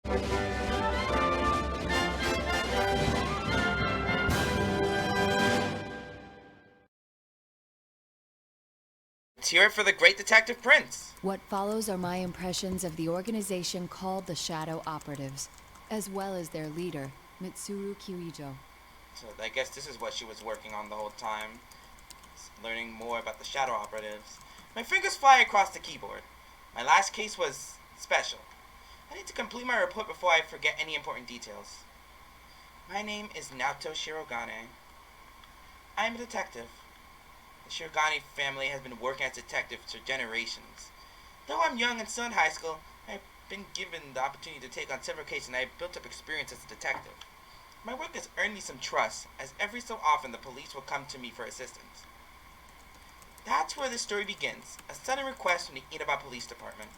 Let's hear it for the great Detective Prince. What follows are my impressions of the organization called the Shadow Operatives, as well as their leader, Mitsuru Kirijo. So I guess this is what she was working on the whole time, learning more about the Shadow Operatives. My fingers fly across the keyboard. My last case was special. I need to complete my report before I forget any important details. My name is Naoto Shirogane. I am a detective. The Shirogane family has been working as detectives for generations. Though I'm young and still in high school, I've been given the opportunity to take on several cases and I've built up experience as a detective. My work has earned me some trust, as every so often the police will come to me for assistance. That's where this story begins, a sudden request from the Inaba Police Department.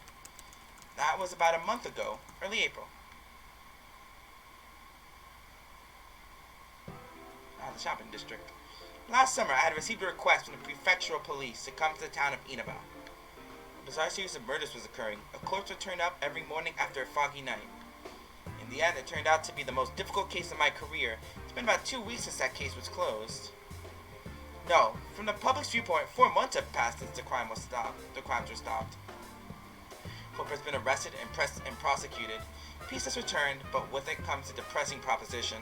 That was about a month ago, early April. The shopping district. Last summer, I had received a request from the prefectural police to come to the town of Inaba. A bizarre series of murders was occurring. A corpse would turn up every morning after a foggy night. In the end, it turned out to be the most difficult case of my career. It's been about 2 weeks since that case was closed. No, from the public's viewpoint, 4 months have passed since the crimes were stopped. Hope has been arrested and prosecuted. Peace has returned, but with it comes a depressing proposition.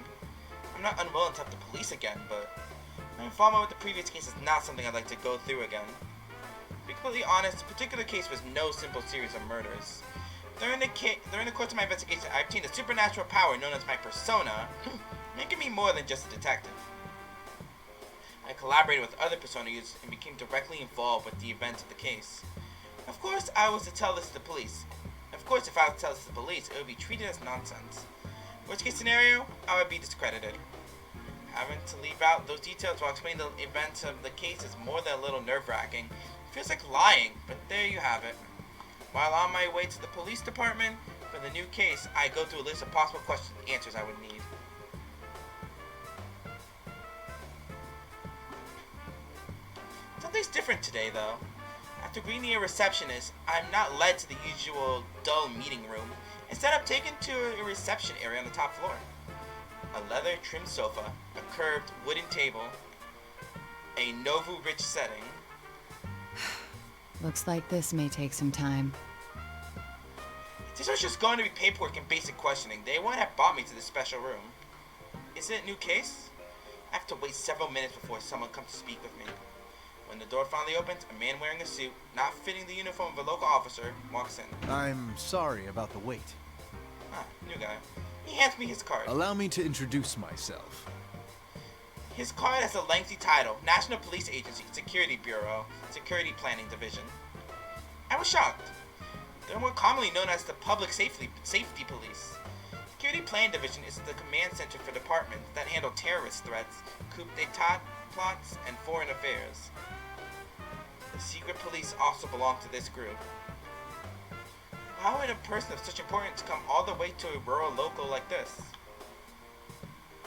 I'm not unwilling to help the police again, but my involvement with the previous case is not something I'd like to go through again. To be completely honest, the particular case was no simple series of murders. During the course of my investigation, I obtained a supernatural power known as my persona, making me more than just a detective. I collaborated with other persona users and became directly involved with the events of the case. Of course, I was to tell this to the police. Of course, if I was to tell this to the police, it would be treated as nonsense. Worst case scenario, I would be discredited. Having to leave out those details while explaining the events of the case is more than a little nerve-wracking. It feels like lying, but there you have it. While on my way to the police department for the new case, I go through a list of possible questions and answers I would need. Something's different today, though. After greeting a receptionist, I'm not led to the usual dull meeting room. Instead, I'm taken to a reception area on the top floor. A leather-trimmed sofa, a curved wooden table, a Novu-rich setting. Looks like this may take some time. This was just going to be paperwork and basic questioning. They wouldn't have brought me to this special room. Is it a new case? I have to wait several minutes before someone comes to speak with me. When the door finally opens, a man wearing a suit, not fitting the uniform of a local officer, walks in. I'm sorry about the wait. New guy. He hands me his card. Allow me to introduce myself. His card has a lengthy title, National Police Agency, Security Bureau, Security Planning Division. I was shocked. They're more commonly known as the Public Safety Police. Security Planning Division is the command center for departments that handle terrorist threats, coup d'etat plots, and foreign affairs. The secret police also belong to this group. How would a person of such importance come all the way to a rural local like this?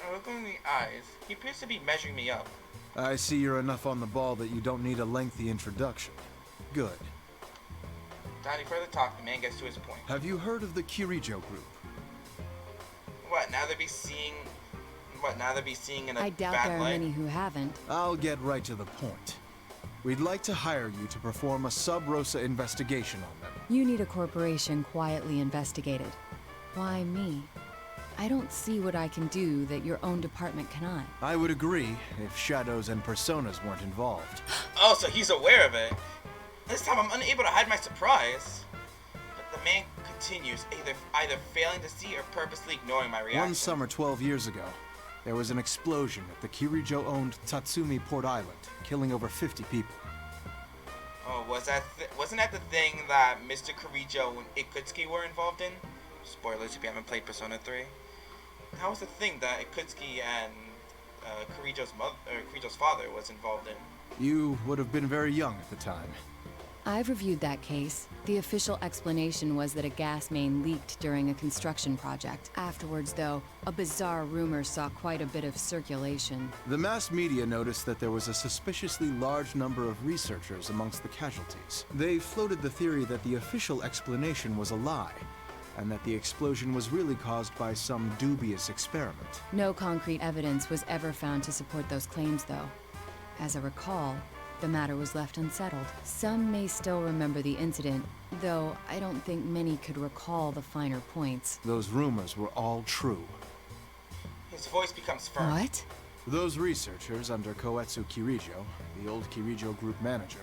I look in the eyes. He appears to be measuring me up. I see you're enough on the ball that you don't need a lengthy introduction. Good. Without any further talk, the man gets to his point. Have you heard of the Kirijo Group? What, now they'll be seeing in a bad light? I doubt there are many who haven't. I'll get right to the point. We'd like to hire you to perform a sub-rosa investigation on them. You need a corporation quietly investigated. Why me? I don't see what I can do that your own department cannot. I would agree if shadows and personas weren't involved. Oh, so he's aware of it. This time I'm unable to hide my surprise. But the man continues, either failing to see or purposely ignoring my reaction. One summer 12 years ago, there was an explosion at the Kirijo-owned Tatsumi Port Island, killing over 50 people. Oh, wasn't that the thing that Mr. Kirijo and Ikutsuki were involved in? Spoilers if you haven't played Persona 3. That was the thing that Ikutsuki and Kirijo's father was involved in. You would have been very young at the time. I've reviewed that case. The official explanation was that a gas main leaked during a construction project. Afterwards, though, a bizarre rumor saw quite a bit of circulation. The mass media noticed that there was a suspiciously large number of researchers amongst the casualties. They floated the theory that the official explanation was a lie, and that the explosion was really caused by some dubious experiment. No concrete evidence was ever found to support those claims, though. As I recall, the matter was left unsettled. Some may still remember the incident, though I don't think many could recall the finer points. Those rumors were all true. His voice becomes firm. What? Those researchers under Koetsu Kirijo, the old Kirijo Group manager,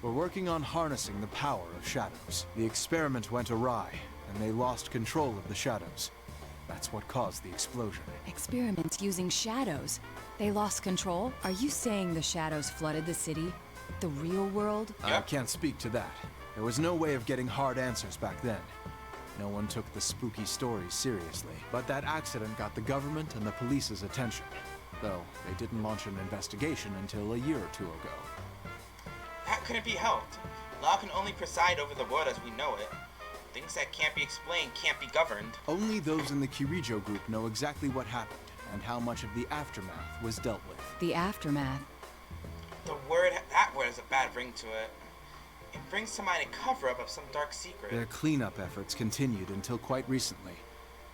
were working on harnessing the power of shadows. The experiment went awry, and they lost control of the shadows. That's what caused the explosion. Experiments using shadows. They lost control? Are you saying the shadows flooded the city? The real world? I can't speak to that. There was no way of getting hard answers back then. No one took the spooky stories seriously. But that accident got the government and the police's attention. Though they didn't launch an investigation until a year or two ago. That couldn't be helped. Law can only preside over the world as we know it. Things that can't be explained can't be governed. Only those in the Kirijo Group know exactly what happened and how much of the aftermath was dealt with. The aftermath. That word has a bad ring to it. It brings to mind a cover-up of some dark secret. Their cleanup efforts continued until quite recently.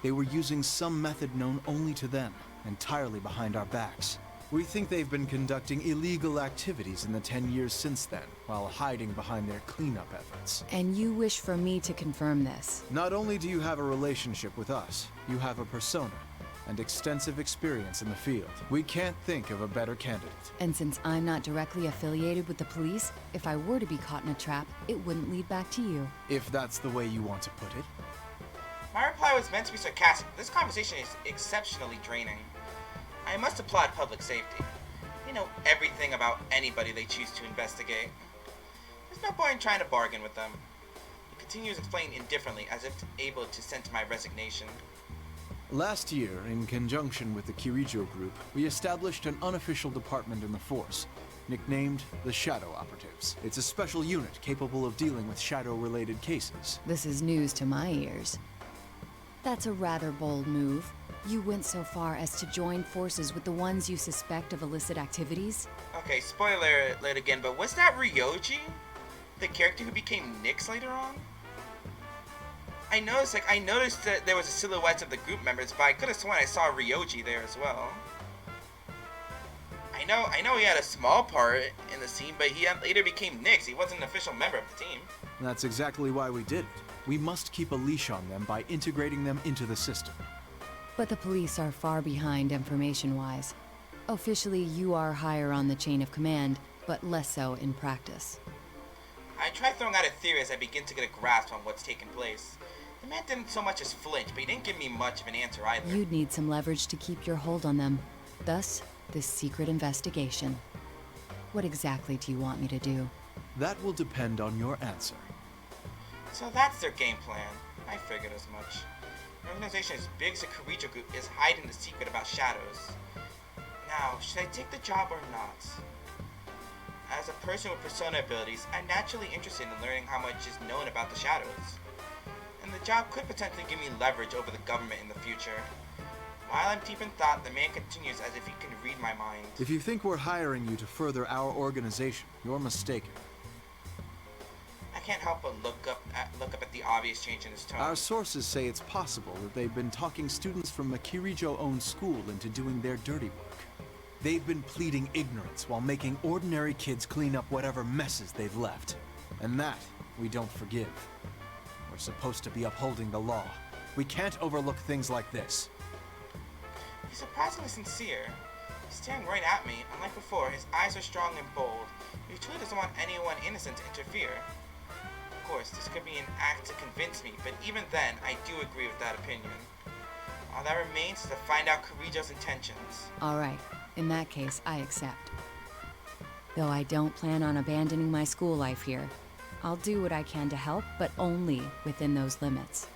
They were using some method known only to them, entirely behind our backs. We think they've been conducting illegal activities in the 10 years since then, while hiding behind their cleanup efforts. And you wish for me to confirm this? Not only do you have a relationship with us, you have a persona and extensive experience in the field. We can't think of a better candidate. And since I'm not directly affiliated with the police, if I were to be caught in a trap, it wouldn't lead back to you. If that's the way you want to put it. My reply was meant to be sarcastic. This conversation is exceptionally draining. I must applaud public safety. They know everything about anybody they choose to investigate. There's no point in trying to bargain with them. He continues explaining indifferently, as if able to sense my resignation. Last year, in conjunction with the Kirijo Group, we established an unofficial department in the force, nicknamed the Shadow Operatives. It's a special unit capable of dealing with shadow-related cases. This is news to my ears. That's a rather bold move. You went so far as to join forces with the ones you suspect of illicit activities? Okay, spoiler alert again, but was that Ryoji? The character who became Nyx later on? I noticed that there was a silhouette of the group members, but I could have sworn I saw Ryoji there as well. I know he had a small part in the scene, but he later became Nyx. He wasn't an official member of the team. That's exactly why we did it. We must keep a leash on them by integrating them into the system. But the police are far behind information-wise. Officially, you are higher on the chain of command, but less so in practice. I try throwing out a theory as I begin to get a grasp on what's taken place. The man didn't so much as flinch, but he didn't give me much of an answer either. You'd need some leverage to keep your hold on them. Thus, this secret investigation. What exactly do you want me to do? That will depend on your answer. So that's their game plan. I figured as much. An organization as big as the Kirijo Group is hiding the secret about shadows. Now, should I take the job or not? As a person with persona abilities, I'm naturally interested in learning how much is known about the shadows. And the job could potentially give me leverage over the government in the future. While I'm deep in thought, the man continues as if he can read my mind. If you think we're hiring you to further our organization, you're mistaken. I can't help but look up at the obvious change in his tone. Our sources say it's possible that they've been talking students from a Kirijo-owned school into doing their dirty work. They've been pleading ignorance while making ordinary kids clean up whatever messes they've left. And that, we don't forgive. We're supposed to be upholding the law. We can't overlook things like this. He's surprisingly sincere. He's staring right at me. Unlike before, his eyes are strong and bold. He truly doesn't want anyone innocent to interfere. Of course, this could be an act to convince me, but even then, I do agree with that opinion. All that remains is to find out Kirijo's intentions. All right. In that case, I accept. Though I don't plan on abandoning my school life here. I'll do what I can to help, but only within those limits.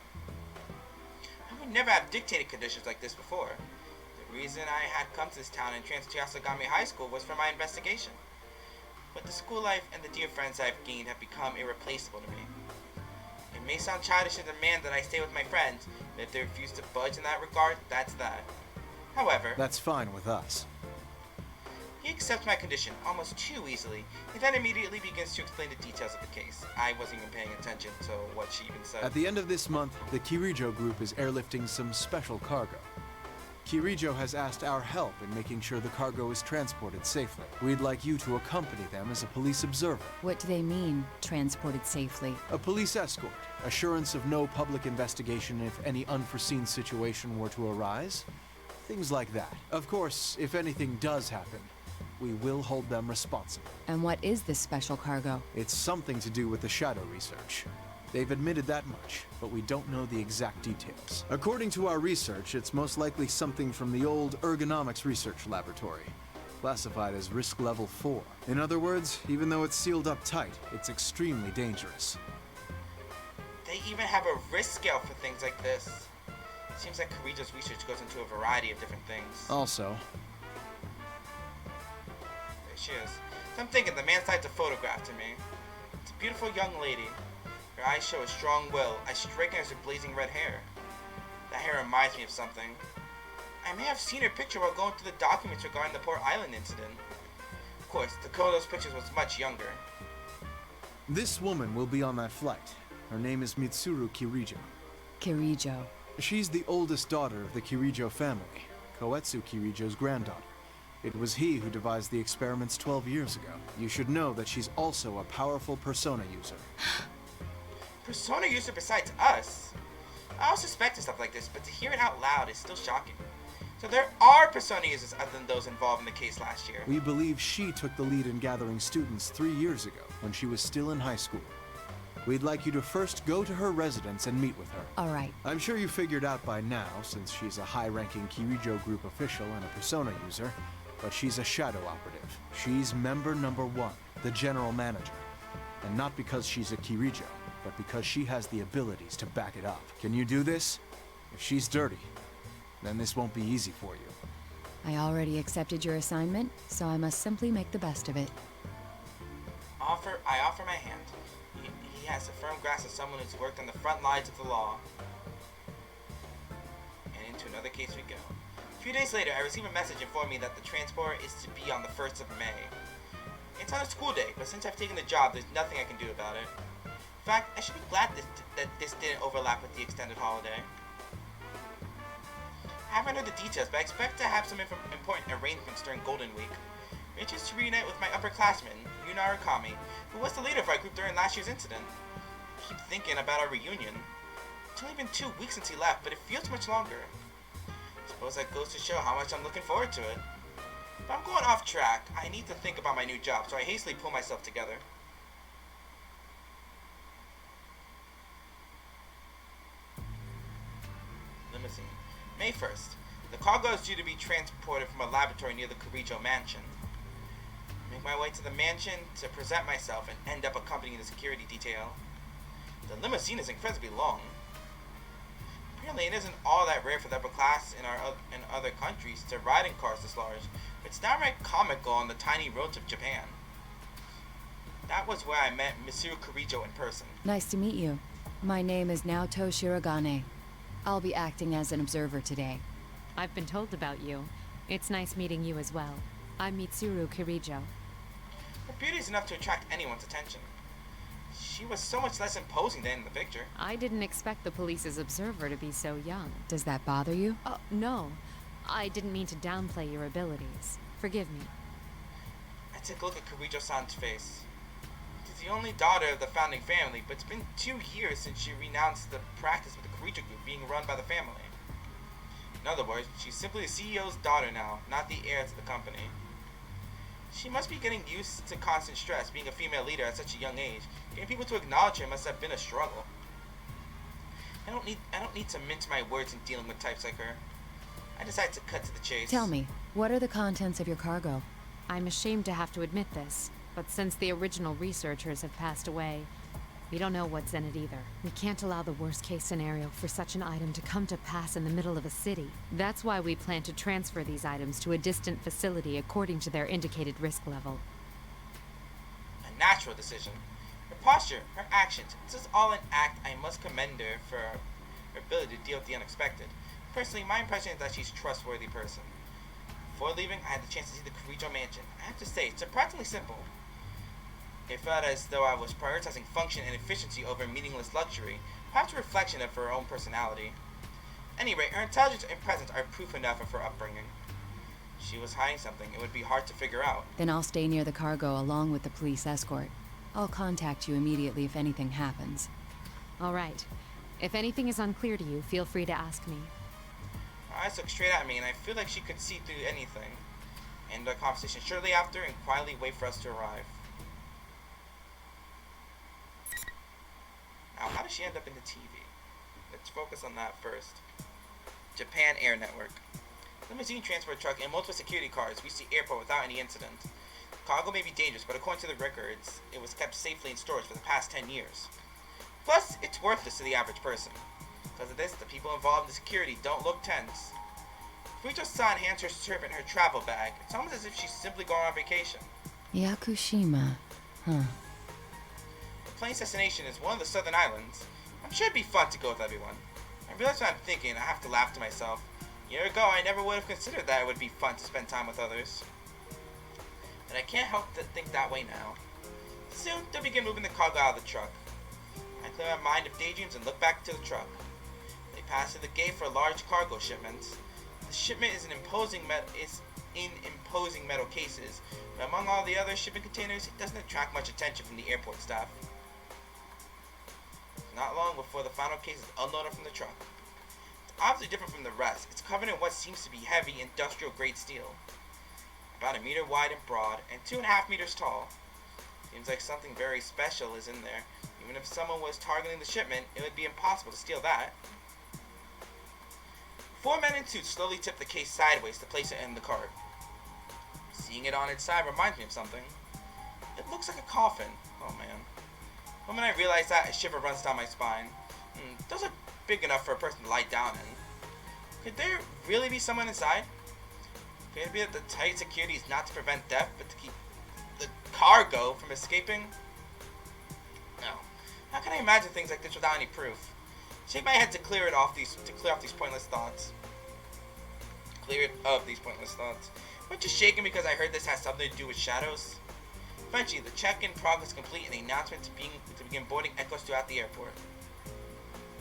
I would never have dictated conditions like this before. The reason I had come to this town and transferred to Shirogane High School was for my investigation. But the school life and the dear friends I've gained have become irreplaceable to me. It may sound childish to demand that I stay with my friends, but if they refuse to budge in that regard, that's that. However... That's fine with us. He accepts my condition almost too easily, and then immediately begins to explain the details of the case. I wasn't even paying attention to what she even said. At the end of this month, the Kirijo Group is airlifting some special cargo. Kirijo has asked our help in making sure the cargo is transported safely. We'd like you to accompany them as a police observer. What do they mean, transported safely? A police escort, assurance of no public investigation if any unforeseen situation were to arise. Things like that. Of course, if anything does happen, we will hold them responsible. And what is this special cargo? It's something to do with the shadow research. They've admitted that much, but we don't know the exact details. According to our research, it's most likely something from the old ergonomics research laboratory, classified as risk level 4. In other words, even though it's sealed up tight, it's extremely dangerous. They even have a risk scale for things like this. Seems like Kirijo's research goes into a variety of different things. Also, There she is. So I'm thinking the man slides a photograph to me. It's a beautiful young lady. Her eyes show a strong will, as striking as her blazing red hair. That hair reminds me of something. I may have seen her picture while going through the documents regarding the Port Island incident. Of course, the girl in those pictures was much younger. this woman will be on that flight. Her name is Mitsuru Kirijo. Kirijo. She's the oldest daughter of the Kirijo family, Koetsu Kirijo's granddaughter. It was he who devised the experiments 12 years ago. You should know that she's also a powerful persona user. Persona user besides us? I always suspected stuff like this, but to hear it out loud is still shocking. So there are Persona users other than those involved in the case last year. We believe she took the lead in gathering students 3 years ago, when she was still in high school. We'd like you to first go to her residence and meet with her. All right. I'm sure you figured out by now, since she's a high-ranking Kirijo Group official and a Persona user, but she's a shadow operative. She's member number 1, the general manager. And not because she's a Kirijo, but because she has the abilities to back it up. Can you do this? If she's dirty, then this won't be easy for you. I already accepted your assignment, so I must simply make the best of it. I offer my hand. He has a firm grasp of someone who's worked on the front lines of the law. And into another case we go. A few days later, I receive a message informing me that the transport is to be on the 1st of May. It's on a school day, but since I've taken the job, there's nothing I can do about it. In fact, I should be glad that this didn't overlap with the extended holiday. I haven't heard the details, but I expect to have some important arrangements during Golden Week. Which is to reunite with my upperclassman, Yuna Arakami, who was the leader of our group during last year's incident. I keep thinking about our reunion. It's only been 2 weeks since he left, but it feels much longer. I suppose that goes to show how much I'm looking forward to it. But I'm going off track. I need to think about my new job, so I hastily pull myself together. Limousine. May 1st. The cargo is due to be transported from a laboratory near the Kirijo mansion. Make my way to the mansion to present myself and end up accompanying the security detail. The limousine is incredibly long. Apparently it isn't all that rare for the upper class in other countries to ride in cars this large, but it's downright comical on the tiny roads of Japan. That was where I met Mitsuru Kirijo in person. Nice to meet you. My name is Naoto Shirogane. I'll be acting as an observer today. I've been told about you. It's nice meeting you as well. I'm Mitsuru Kirijo. Her beauty is enough to attract anyone's attention. She was so much less imposing than in the picture. I didn't expect the police's observer to be so young. Does that bother you? Oh, no. I didn't mean to downplay your abilities. Forgive me. I took a look at Kirijo-san's face. She's the only daughter of the founding family, but it's been 2 years since she renounced the practice of the Kirijo Group being run by the family. In other words, she's simply the CEO's daughter now, not the heir to the company. She must be getting used to constant stress, being a female leader at such a young age. Getting people to acknowledge her must have been a struggle. I don't need to mince my words in dealing with types like her. I decided to cut to the chase. Tell me, what are the contents of your cargo? I'm ashamed to have to admit this, but since the original researchers have passed away, we don't know what's in it either. We can't allow the worst-case scenario for such an item to come to pass in the middle of a city. That's why we plan to transfer these items to a distant facility according to their indicated risk level. A natural decision. Her posture, her actions, this is all an act I must commend her for her ability to deal with the unexpected. Personally, my impression is that she's a trustworthy person. Before leaving, I had the chance to see the Kirijo mansion. I have to say, it's surprisingly simple. It felt as though I was prioritizing function and efficiency over meaningless luxury, perhaps a reflection of her own personality. Anyway, her intelligence and presence are proof enough of her upbringing. She was hiding something. It would be hard to figure out. Then I'll stay near the cargo along with the police escort. I'll contact you immediately if anything happens. All right. If anything is unclear to you, feel free to ask me. Her eyes looked straight at me, and I feel like she could see through anything. End our conversation shortly after and quietly wait for us to arrive. Now, how did she end up in the TV? Let's focus on that first. Japan Air Network. Limousine transport truck and multiple security cars reached the airport without any incident. The cargo may be dangerous, but according to the records, it was kept safely in storage for the past 10 years. Plus, it's worthless to the average person. Because of this, the people involved in the security don't look tense. Kirijo-san hands her servant her travel bag. It's almost as if she's simply going on vacation. Yakushima. Huh. The plane's destination is one of the southern islands. I'm sure it'd be fun to go with everyone. I realize what I'm thinking, and I have to laugh to myself. A year ago, I never would have considered that it would be fun to spend time with others. But I can't help but think that way now. Soon, they'll begin moving the cargo out of the truck. I clear my mind of daydreams and look back to the truck. They pass through the gate for large cargo shipments. The shipment is in imposing metal cases, but among all the other shipping containers, it doesn't attract much attention from the airport staff. Not long before the final case is unloaded from the truck. It's obviously different from the rest. It's covered in what seems to be heavy industrial grade steel. About 1 meter wide and broad, and 2.5 meters tall. Seems like something very special is in there. Even if someone was targeting the shipment, it would be impossible to steal that. 4 men in suits slowly tip the case sideways to place it in the cart. Seeing it on its side reminds me of something. It looks like a coffin. Oh man. The moment I realize that, a shiver runs down my spine. Those are big enough for a person to lie down in. Could there really be someone inside? Could it be that the tight security is not to prevent theft, but to keep the cargo from escaping? No. How can I imagine things like this without any proof? Shake my head to clear these pointless thoughts. I'm just shaking because I heard this has something to do with shadows. Eventually, the check-in progress complete and the announcement to begin boarding echoes throughout the airport.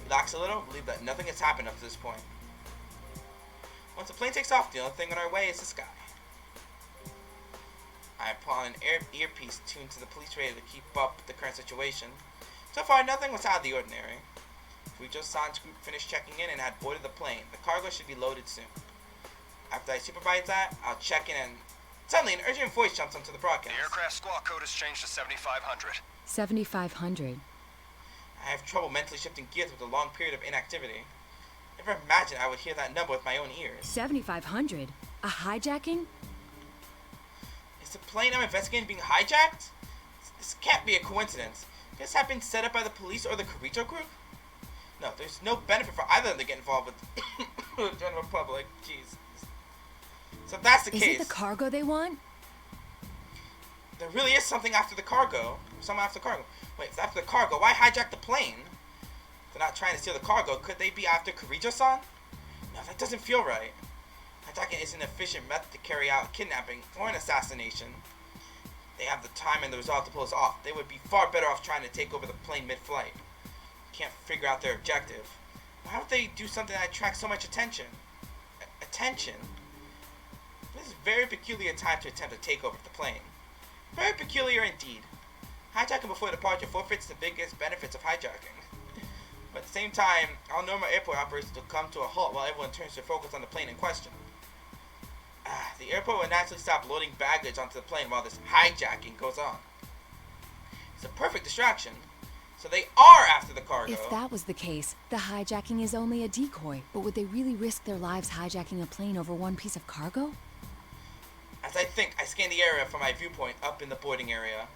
Relax a little, believe that nothing has happened up to this point. Once the plane takes off, the only thing on our way is the sky. I put on an earpiece tuned to the police radio to keep up with the current situation. So far, nothing was out of the ordinary. Kirijo-san's group finished checking in and had boarded the plane. The cargo should be loaded soon. After I supervise that, I'll check in and... Suddenly, an urgent voice jumps onto the broadcast. The aircraft squawk code has changed to 7500. 7500. I have trouble mentally shifting gears with a long period of inactivity. Never imagined I would hear that number with my own ears. 7500? A hijacking? Is the plane I'm investigating being hijacked? This can't be a coincidence. Could this have been set up by the police or the Kirijo Group? No, there's no benefit for either of them to get involved with the general public. Jeez. So if that's the case... Is it the cargo they want? There really is something after the cargo. Someone after the cargo. Wait, if after the cargo, why hijack the plane? If they're not trying to steal the cargo, could they be after Kirijo-san? No, that doesn't feel right. Hijacking is an efficient method to carry out a kidnapping or an assassination. They have the time and the resolve to pull us off. They would be far better off trying to take over the plane mid-flight. Can't figure out their objective. Why would they do something that attracts so much attention? Attention? This is a very peculiar time to attempt a takeover of the plane. Very peculiar indeed. Hijacking before departure forfeits the biggest benefits of hijacking. But at the same time, all normal airport operations will come to a halt while everyone turns their focus on the plane in question. The airport will naturally stop loading baggage onto the plane while this hijacking goes on. It's a perfect distraction. So they are after the cargo. If that was the case, the hijacking is only a decoy. But would they really risk their lives hijacking a plane over one piece of cargo? As I think, I scan the area from my viewpoint up in the boarding area.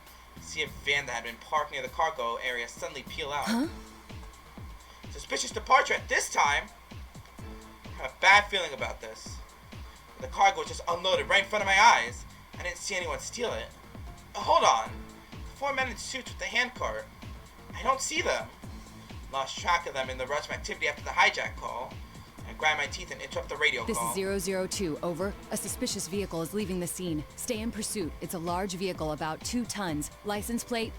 See a van that had been parked near the cargo area suddenly peel out. Huh? Suspicious departure at this time. I have a bad feeling about this. The cargo was just unloaded right in front of my eyes. I didn't see anyone steal it. Hold on. The 4 men in suits with the handcart. I don't see them. Lost track of them in the rush of activity after the hijack call. I grind my teeth and interrupt the radio This call. is 002, over. A suspicious vehicle is leaving the scene. Stay in pursuit. It's a large vehicle, about 2 tons. License plate...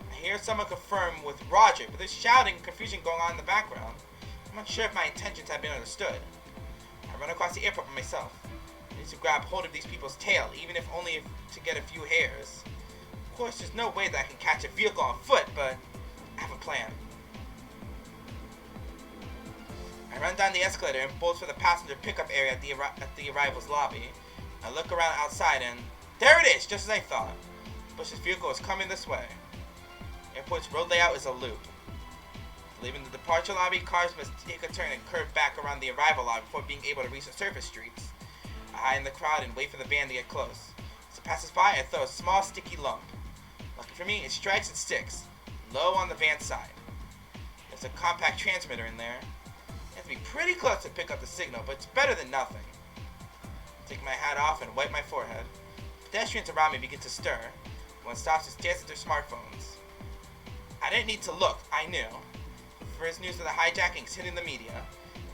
I hear someone confirm with Roger, but there's shouting and confusion going on in the background. I'm not sure if my intentions have been understood. I run across the airport by myself. I need to grab hold of these people's tail, even if only to get a few hairs. Of course, there's no way that I can catch a vehicle on foot, but I have a plan. I run down the escalator and bolt for the passenger pickup area at the arrivals lobby. I look around outside and there it is, just as I thought. Bush's vehicle is coming this way. Airport's road layout is a loop. Leaving the departure lobby, cars must take a turn and curve back around the arrival lobby before being able to reach the surface streets. I hide in the crowd and wait for the van to get close. As it passes by, I throw a small sticky lump. Lucky for me, it strikes and sticks, low on the van side. There's a compact transmitter in there. You have to be pretty close to pick up the signal, but it's better than nothing. I take my hat off and wipe my forehead. Pedestrians around me begin to stir. One stops and stares at their smartphones. I didn't need to look, I knew. First news of the hijackings hitting the media.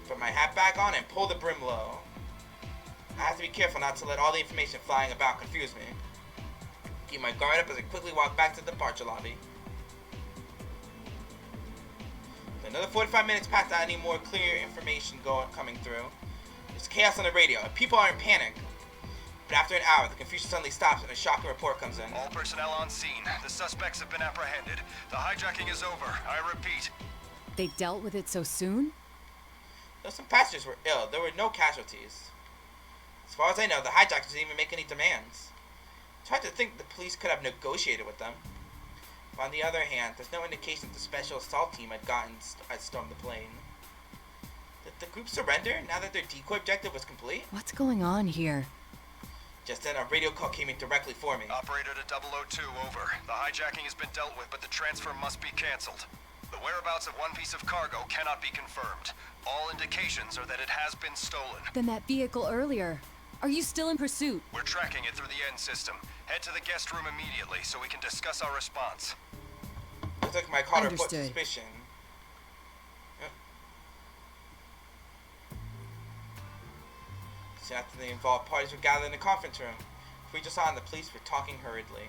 Put my hat back on and pull the brim low. I have to be careful not to let all the information flying about confuse me. Keep my guard up as I quickly walk back to the departure lobby. Another 45 minutes pass without any more clear information coming through. There's chaos on the radio and people are in panic. But after an hour, the confusion suddenly stops and a shocking report comes in. All personnel on scene. The suspects have been apprehended. The hijacking is over. I repeat. They dealt with it so soon? Though some passengers were ill, there were no casualties. As far as I know, the hijackers didn't even make any demands. It's hard to think the police could have negotiated with them. But on the other hand, there's no indication that the special assault team had stormed the plane. Did the group surrender now that their decoy objective was complete? What's going on here? Just then, a radio call came in directly for me. Operator to 002, over. The hijacking has been dealt with, but the transfer must be canceled. The whereabouts of one piece of cargo cannot be confirmed. All indications are that it has been stolen. Then that vehicle earlier. Are you still in pursuit? We're tracking it through the N system. Head to the guest room immediately so we can discuss our response. Looks like my caller put Understood. suspicion. Soon after the involved parties were gathered in the conference room. We just saw and the police were talking hurriedly.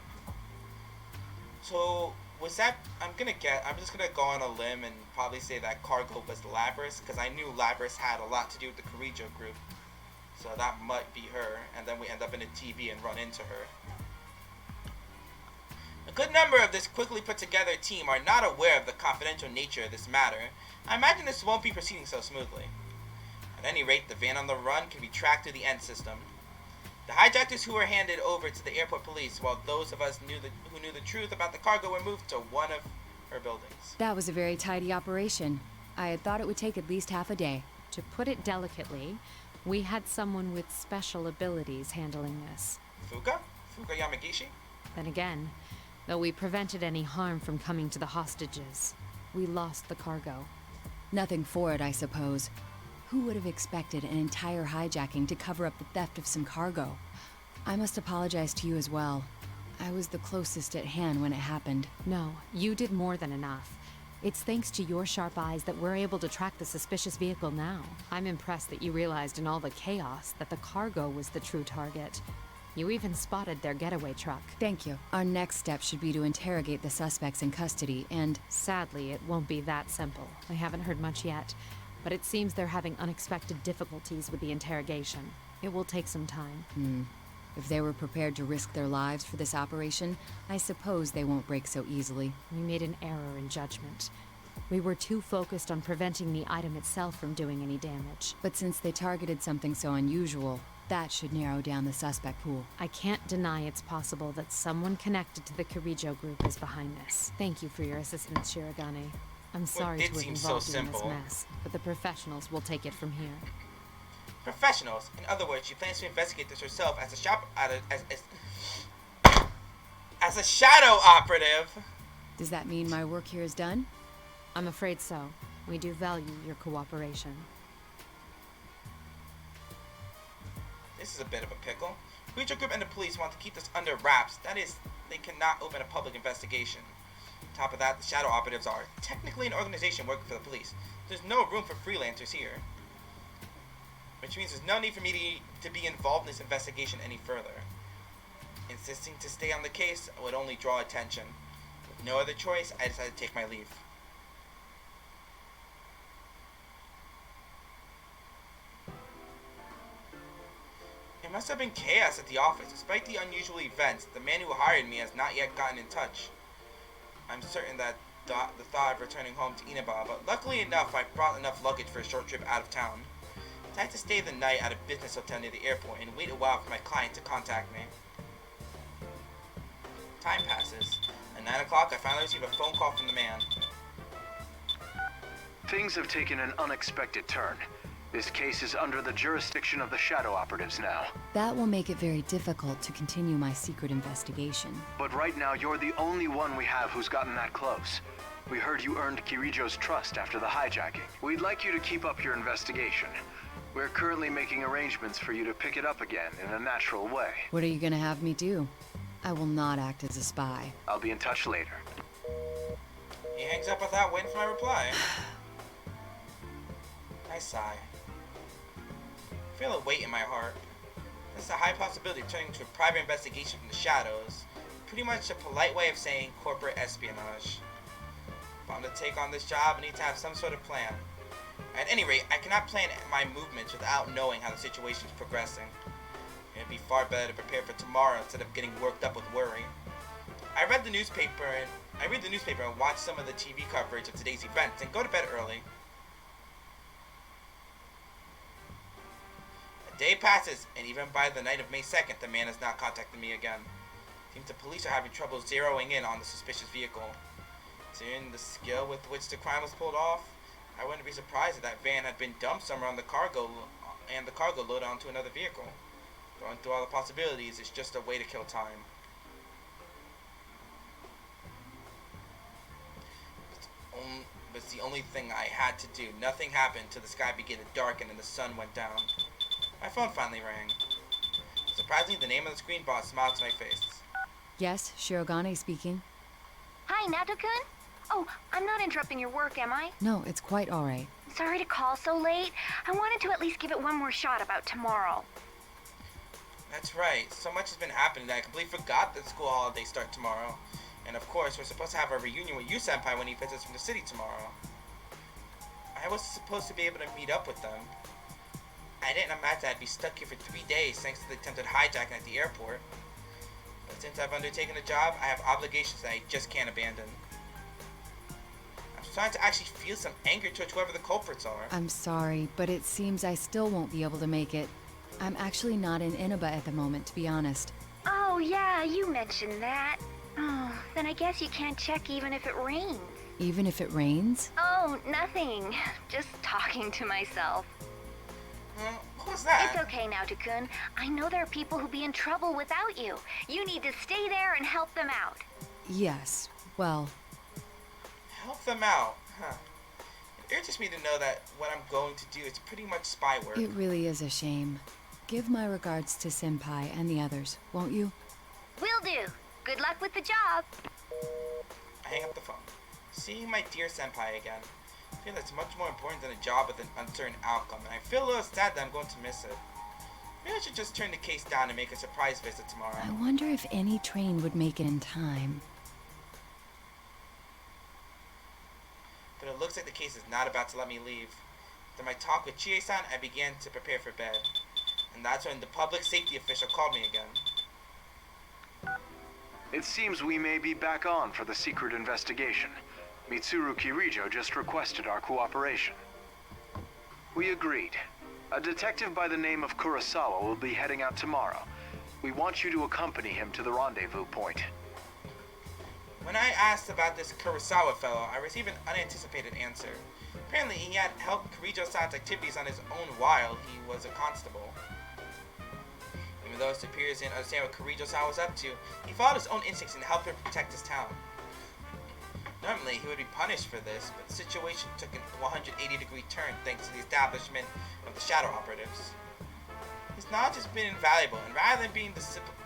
So, was that, I'm just gonna go on a limb and probably say that cargo was Labrys, because I knew Labrys had a lot to do with the Kirijo Group. So that might be her, and then we end up in a TV and run into her. A good number of this quickly put together team are not aware of the confidential nature of this matter. I imagine this won't be proceeding so smoothly. At any rate, the van on the run can be tracked through the N system. The hijackers who were handed over to the airport police, while those of us who knew the truth about the cargo were moved to one of her buildings. That was a very tidy operation. I had thought it would take at least half a day. To put it delicately, we had someone with special abilities handling this. Fuka Yamagishi? Then again, though we prevented any harm from coming to the hostages, we lost the cargo. Nothing for it, I suppose. Who would have expected an entire hijacking to cover up the theft of some cargo? I must apologize to you as well. I was the closest at hand when it happened. No, you did more than enough. It's thanks to your sharp eyes that we're able to track the suspicious vehicle now. I'm impressed that you realized in all the chaos that the cargo was the true target. You even spotted their getaway truck. Thank you. Our next step should be to interrogate the suspects in custody, and... Sadly, it won't be that simple. I haven't heard much yet, but it seems they're having unexpected difficulties with the interrogation. It will take some time. If they were prepared to risk their lives for this operation, I suppose they won't break so easily. We made an error in judgment. We were too focused on preventing the item itself from doing any damage. But since they targeted something so unusual, that should narrow down the suspect pool. I can't deny it's possible that someone connected to the Kirijo Group is behind this. Thank you for your assistance, Shirogane. I'm sorry to have involved you in this mess, but the professionals will take it from here. Professionals? In other words, she plans to investigate this herself as a shadow operative. Does that mean my work here is done? I'm afraid so. We do value your cooperation. This is a bit of a pickle. Kirijo Group and the police want to keep this under wraps. That is, they cannot open a public investigation. On top of that, the shadow operatives are technically an organization working for the police. There's no room for freelancers here. Which means there's no need for me to be involved in this investigation any further. Insisting to stay on the case would only draw attention. With no other choice, I decided to take my leave. It must have been chaos at the office. Despite the unusual events, the man who hired me has not yet gotten in touch. I'm certain that the thought of returning home to Inaba, but luckily enough, I brought enough luggage for a short trip out of town. I had to stay the night at a business hotel near the airport and wait a while for my client to contact me. Time passes. At 9 o'clock, I finally receive a phone call from the man. Things have taken an unexpected turn. This case is under the jurisdiction of the shadow operatives now. That will make it very difficult to continue my secret investigation. But right now, you're the only one we have who's gotten that close. We heard you earned Kirijo's trust after the hijacking. We'd like you to keep up your investigation. We're currently making arrangements for you to pick it up again in a natural way. What are you gonna have me do? I will not act as a spy. I'll be in touch later. He hangs up without waiting for my reply. I sigh. I feel a weight in my heart. There's a high possibility of turning into a private investigation from the shadows. Pretty much a polite way of saying corporate espionage. If I'm to take on this job, I need to have some sort of plan. At any rate, I cannot plan my movements without knowing how the situation is progressing. It'd be far better to prepare for tomorrow instead of getting worked up with worry. I read the newspaper and watch some of the TV coverage of today's events and go to bed early. A day passes, and even by the night of May 2nd, the man has not contacted me again. It seems the police are having trouble zeroing in on the suspicious vehicle. Considering the skill with which the crime was pulled off, I wouldn't be surprised if that van had been dumped somewhere on the cargo loaded onto another vehicle. Going through all the possibilities is just a way to kill time. It's the only thing I had to do. Nothing happened till the sky began to darken and the sun went down. My phone finally rang. Surprisingly, the name of the screen brought a smile to my face. Yes, Shirogane speaking. Hi, Naoto-kun. Oh, I'm not interrupting your work, am I? No, it's quite alright. Sorry to call so late. I wanted to at least give it one more shot about tomorrow. That's right. So much has been happening that I completely forgot that the school holidays start tomorrow. And of course, we're supposed to have a reunion with Yu-senpai when he visits from the city tomorrow. I was supposed to be able to meet up with them. I didn't imagine I'd be stuck here for 3 days thanks to the attempted hijacking at the airport. But since I've undertaken the job, I have obligations that I just can't abandon. I'm starting to actually feel some anger towards whoever the culprits are. I'm sorry, but it seems I still won't be able to make it. I'm actually not in Inaba at the moment, to be honest. Oh, yeah, you mentioned that. Oh, then I guess you can't check even if it rains. Even if it rains? Oh, nothing. Just talking to myself. What was that? It's okay, Naoto-kun. I know there are people who'll be in trouble without you. You need to stay there and help them out. Yes, well... Help them out, huh? It irritates me to know that what I'm going to do is pretty much spy work. It really is a shame. Give my regards to Senpai and the others, won't you? Will do. Good luck with the job. I hang up the phone. Seeing my dear senpai again. I feel that's much more important than a job with an uncertain outcome, and I feel a little sad that I'm going to miss it. Maybe I should just turn the case down and make a surprise visit tomorrow. I wonder if any train would make it in time. But it looks like the case is not about to let me leave. After my talk with Chie-san, I began to prepare for bed. And that's when the public safety official called me again. It seems we may be back on for the secret investigation. Mitsuru Kirijo just requested our cooperation. We agreed. A detective by the name of Kurosawa will be heading out tomorrow. We want you to accompany him to the rendezvous point. When I asked about this Kurosawa fellow, I received an unanticipated answer. Apparently, he had helped Kirijo-san's activities on his own while he was a constable. Even though his superiors didn't understand what Kirijo-san was up to, he followed his own instincts and helped him protect his town. Normally, he would be punished for this, but the situation took a 180-degree turn thanks to the establishment of the shadow operatives. His knowledge has been invaluable, and rather than being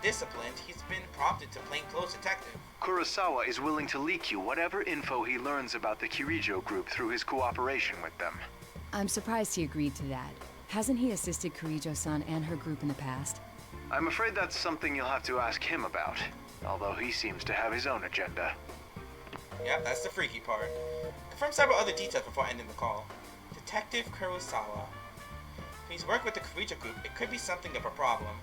disciplined, he's been prompted to plainclothes detective. Kurosawa is willing to leak you whatever info he learns about the Kirijo Group through his cooperation with them. I'm surprised he agreed to that. Hasn't he assisted Kirijo-san and her group in the past? I'm afraid that's something you'll have to ask him about, although he seems to have his own agenda. Yep, that's the freaky part. Confirm several other details before ending the call. Detective Kurosawa. If he's worked with the Kirijo Group, it could be something of a problem.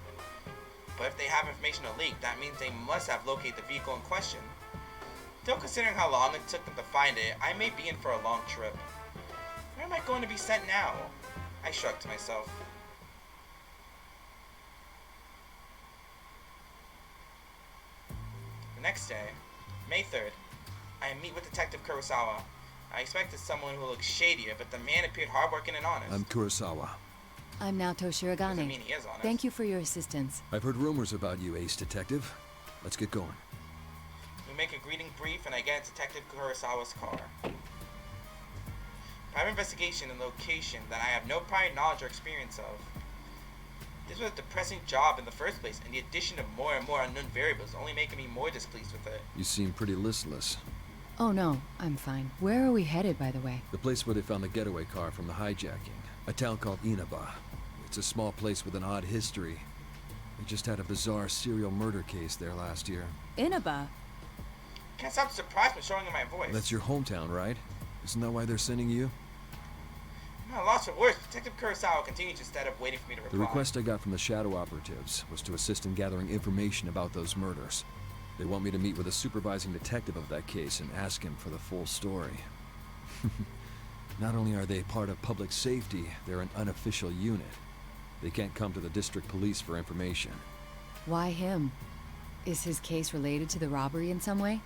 But if they have information to leak, that means they must have located the vehicle in question. Still, considering how long it took them to find it, I may be in for a long trip. Where am I going to be sent now? I shrugged to myself. The next day, May 3rd, I meet with Detective Kurosawa. I expected someone who looked shadier, but the man appeared hardworking and honest. I'm Kurosawa. I'm Naoto Shirogane. Doesn't mean he is honest. Thank you for your assistance. I've heard rumors about you, Ace Detective. Let's get going. We make a greeting brief, and I get into Detective Kurosawa's car. Private investigation and location that I have no prior knowledge or experience of. This was a depressing job in the first place, and the addition of more and more unknown variables only making me more displeased with it. You seem pretty listless. Oh no, I'm fine. Where are we headed, by the way? The place where they found the getaway car from the hijacking. A town called Inaba. It's a small place with an odd history. They just had a bizarre serial murder case there last year. Inaba? Can't stop surprised when showing in my voice. That's your hometown, right? Isn't that why they're sending you? I'm not lost for words. Detective Kurosawa continues instead of waiting for me to reply. The request I got from the Shadow Operatives was to assist in gathering information about those murders. They want me to meet with a supervising detective of that case and ask him for the full story. Not only are they part of public safety, they're an unofficial unit. They can't come to the district police for information. Why him? Is his case related to the robbery in some way?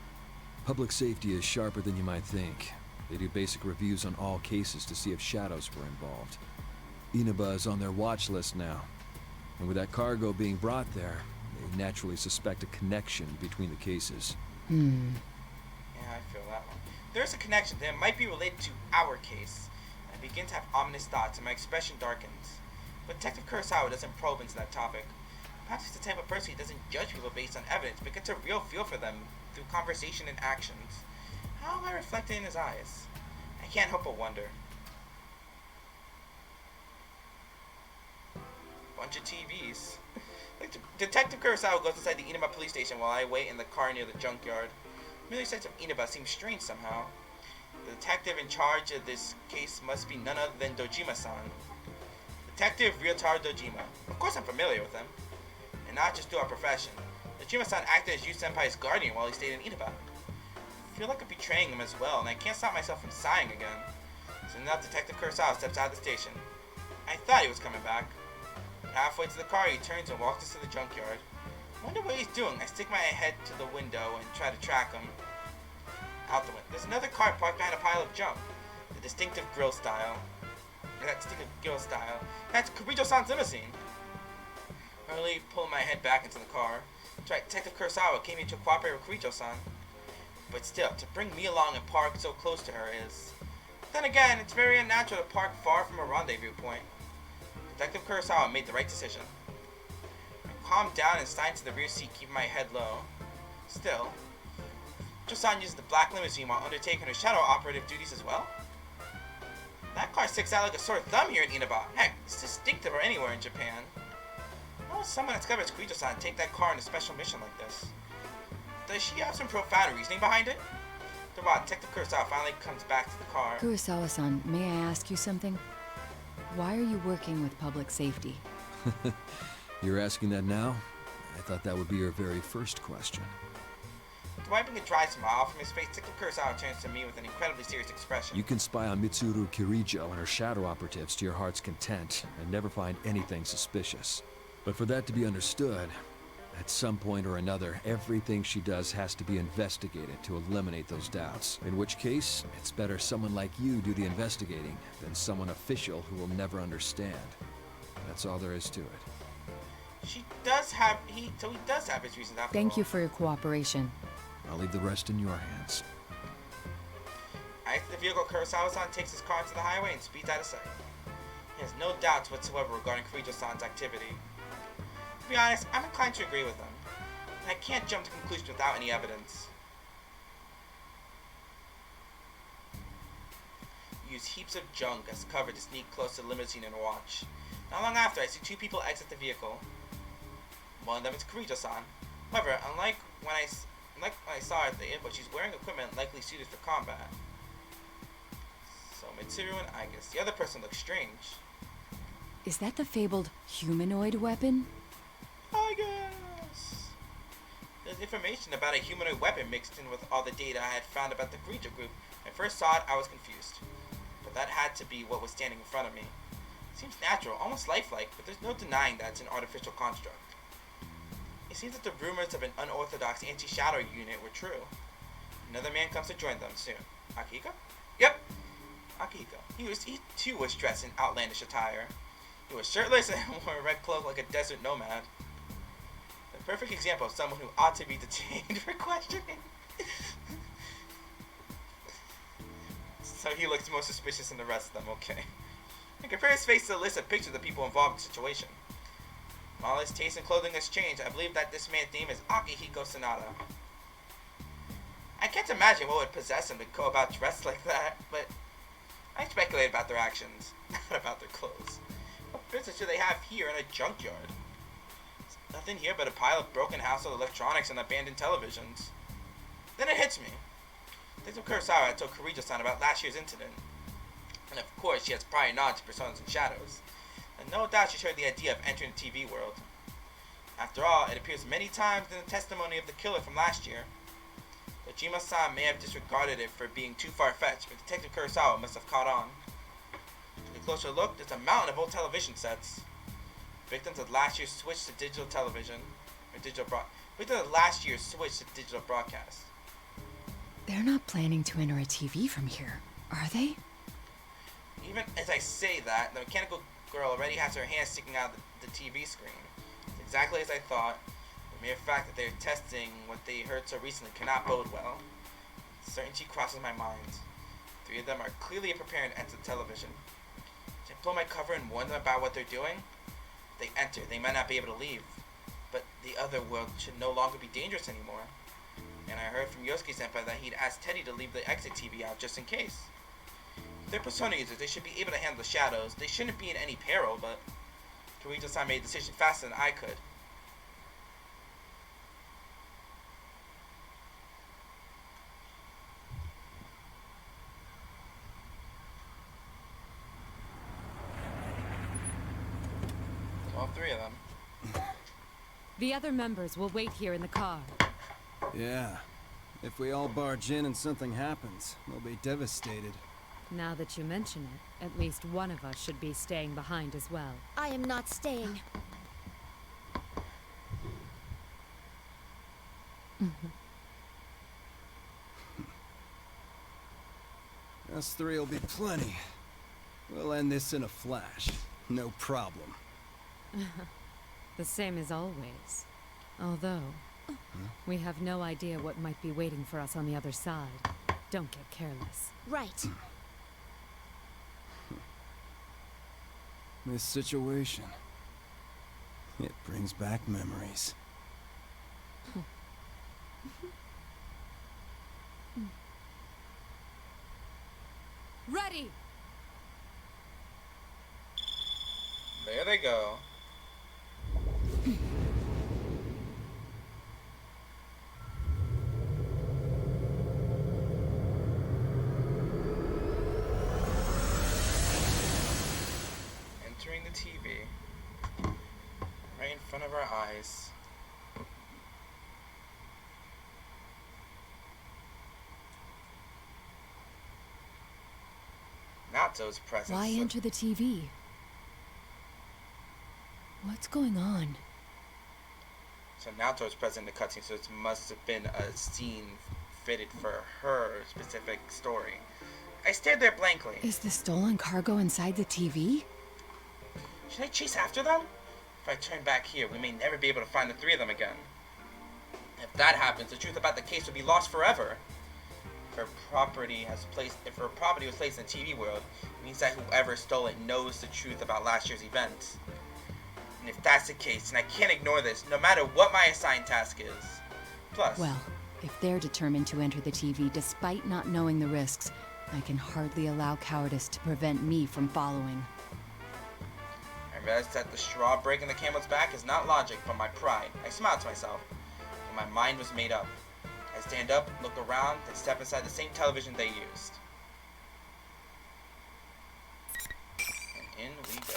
Public safety is sharper than you might think. They do basic reviews on all cases to see if shadows were involved. Inaba is on their watch list now. And with that cargo being brought there, they naturally suspect a connection between the cases. Yeah, I feel that one. There's a connection that might be related to our case. I begin to have ominous thoughts and my expression darkens. But Detective Kurosawa doesn't probe into that topic. Perhaps he's the type of person who doesn't judge people based on evidence, but gets a real feel for them through conversation and actions. How am I reflected in his eyes? I can't help but wonder. Bunch of TVs. Detective Kurosawa goes inside the Inaba police station while I wait in the car near the junkyard. Familiar sights of Inaba seem strange somehow. The detective in charge of this case must be none other than Dojima-san. Detective Ryotaro Dojima. Of course I'm familiar with him. And not just through our profession. Dojima-san acted as Yu Senpai's guardian while he stayed in Inaba. I feel like I'm betraying him as well, and I can't stop myself from sighing again. Soon enough, Detective Kurosawa steps out of the station. I thought he was coming back. Halfway to the car, he turns and walks us to the junkyard. I wonder what he's doing. I stick my head to the window and try to track him. Out the window. There's another car parked behind a pile of junk. The distinctive grill style. That's Kirijo-san's limousine. Early pulling my head back into the car. That's right, Detective Kurosawa came here to cooperate with Kirijo-san. But still, to bring me along and park so close to her is... Then again, it's very unnatural to park far from a rendezvous point. Detective Kurosawa made the right decision. I calmed down and slid into the rear seat, keeping my head low. Still, Kirijo-san uses the black limousine while undertaking her shadow operative duties as well? That car sticks out like a sore thumb here in Inaba. Heck, it's distinctive or anywhere in Japan. Why would someone as clever as Kirijo-san take that car on a special mission like this? Does she have some profound reasoning behind it? The Detective Kurosawa finally comes back to the car. Kurosawa-san, may I ask you something? Why are you working with public safety? You're asking that now? I thought that would be your very first question. Wiping a dry smile from his face, Detective Kurosawa turns to me with an incredibly serious expression. You can spy on Mitsuru Kirijo and her shadow operatives to your heart's content and never find anything suspicious. But for that to be understood, at some point or another, everything she does has to be investigated to eliminate those doubts. In which case, it's better someone like you do the investigating than someone official who will never understand. That's all there is to it. He does have his reasons after all. Thank you for your cooperation. I'll leave the rest in your hands. I exit the vehicle. Kurosawa-san takes his car to the highway and speeds out of sight. He has no doubts whatsoever regarding Kirijo-san's activity. To be honest, I'm inclined to agree with them. And I can't jump to conclusions without any evidence. Use heaps of junk as cover to sneak close to the limousine and watch. Not long after, I see two people exit the vehicle. One of them is Kirijo-san. However, unlike when I saw her at the airport, she's wearing equipment likely suited for combat. So Mitsuru and Agus. The other person looks strange. Is that the fabled humanoid weapon? I guess. There's information about a humanoid weapon mixed in with all the data I had found about the Kirijo Group. When I first saw it, I was confused. But that had to be what was standing in front of me. It seems natural, almost lifelike, but there's no denying that it's an artificial construct. It seems that the rumors of an unorthodox anti-shadow unit were true. Another man comes to join them soon. Akihiko? Yep, Akihiko. He too was dressed in outlandish attire. He was shirtless and wore a red cloak like a desert nomad. The perfect example of someone who ought to be detained for questioning. So he looks more suspicious than the rest of them, okay. And compare his face to the list of pictures of the people involved in the situation. While his taste in clothing has changed, I believe that this man's name is Akihiko Sanada. I can't imagine what would possess him to go about dressed like that, but I speculate about their actions, not about their clothes. What business do they have here in a junkyard? There's nothing here but a pile of broken household electronics and abandoned televisions. Then it hits me. Detective Kurosawa had told Kirijo-san about last year's incident. And of course, she has prior knowledge of personas and shadows. And no doubt she shared the idea of entering the TV world. After all, it appears many times in the testimony of the killer from last year. Kojima-san may have disregarded it for being too far-fetched, but Detective Kurosawa must have caught on. With a closer look, there's a mountain of old television sets. Victims of last year's switch to digital television, victims of last year's switch to digital broadcast. They're not planning to enter a TV from here, are they? Even as I say that, the mechanical girl already has her hand sticking out of the TV screen. It's exactly as I thought. The mere fact that they're testing what they heard so recently cannot bode well. Certainty crosses my mind. Three of them are clearly preparing to enter the television. Should I pull my cover and warn them about what they're doing? If they enter, they might not be able to leave. But the other world should no longer be dangerous anymore. And I heard from Yosuke-senpai that he'd asked Teddy to leave the exit TV out just in case. If they're persona users, they should be able to handle the shadows. They shouldn't be in any peril, but Kirijo-san made a decision faster than I could. All three of them. The other members will wait here in the car. Yeah. If we all barge in and something happens, they'll be devastated. Now that you mention it, at least one of us should be staying behind as well. I am not staying. Us three will be plenty. We'll end this in a flash. No problem. The same as always. Although, we have no idea what might be waiting for us on the other side. Don't get careless. Right. This situation, it brings back memories. Ready! There they go. Entering the TV. Right in front of our eyes. Naoto's presence. Why enter the TV? What's going on? So Naoto's present in the cutscene, so it must have been a scene fitted for her specific story. I stared there blankly. Is the stolen cargo inside the TV? Should I chase after them? If I turn back here, we may never be able to find the three of them again. If that happens, the truth about the case will be lost forever. If her property was placed in the TV world, it means that whoever stole it knows the truth about last year's events. And if that's the case, then I can't ignore this, no matter what my assigned task is. Plus... Well, if they're determined to enter the TV despite not knowing the risks, I can hardly allow cowardice to prevent me from following. I realized that the straw breaking the camel's back is not logic, but my pride. I smiled to myself, and my mind was made up. I stand up, look around, then step inside the same television they used. And in we go.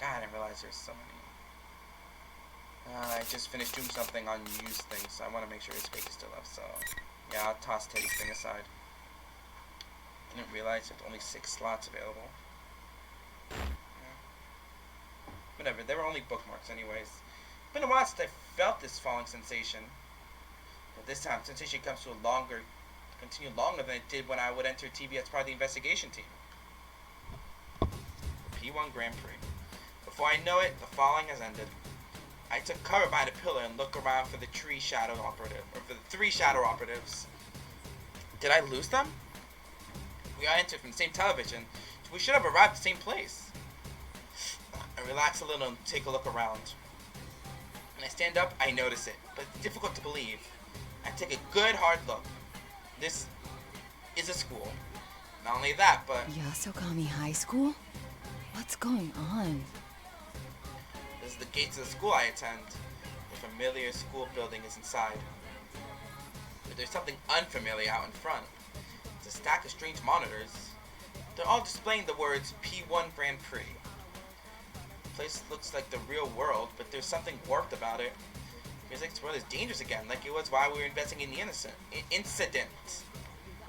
God, I didn't realize there's so many. I just finished doing something on used things, so I want to make sure his space is still up, so... Yeah, I'll toss Teddy's thing aside. I didn't realize there's only 6 slots available. Yeah. Whatever, they were only bookmarks anyways. It's been a while since I felt this falling sensation. But this time, sensation comes to continue longer than it did when I would enter TV as part of the investigation team. P-1 Grand Prix. Before I know it, the falling has ended. I took cover behind a pillar and looked around for the three shadow operatives. Did I lose them? We all entered from the same television, so we should have arrived at the same place. I relax a little and take a look around. When I stand up, I notice it, but it's difficult to believe. I take a good hard look. This is a school. Not only that, but... Yasogami High School? What's going on? This is the gates of the school I attend. The familiar school building is inside. But there's something unfamiliar out in front. It's a stack of strange monitors. They're all displaying the words P-1 Grand Prix. The place looks like the real world, but there's something warped about it. It feels like this world is dangerous again, like it was while we were investigating the incident.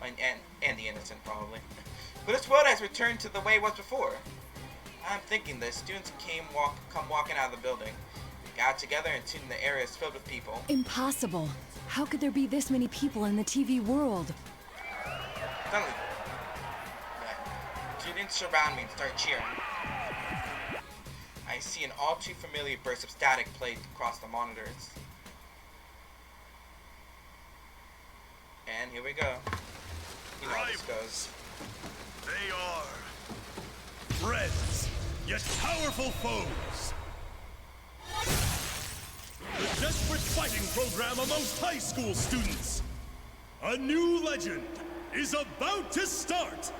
And the innocent, probably. But this world has returned to the way it was before. I'm thinking the students come walking out of the building. We got together and soon the area is filled with people. Impossible. How could there be this many people in the TV world? Suddenly, students surround me and start cheering. I see an all too familiar burst of static played across the monitors. And here we go. You know how this goes. They are friends, yet powerful foes. The desperate fighting program amongst high school students. A new legend is about to start.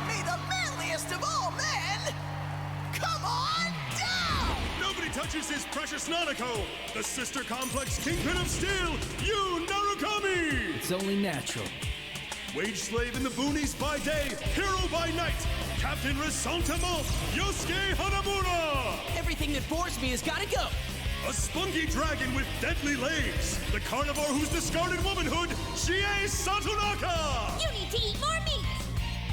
Be the manliest of all men! Come on down! Nobody touches his precious Nanako, the sister complex kingpin of steel, Yu Narukami! It's only natural. Wage slave in the boonies by day, hero by night, Captain Ressentiment, Yosuke Hanamura! Everything that bores me has gotta go! A spunky dragon with deadly legs, the carnivore whose discarded womanhood, Chie Satonaka! You need to eat more meat!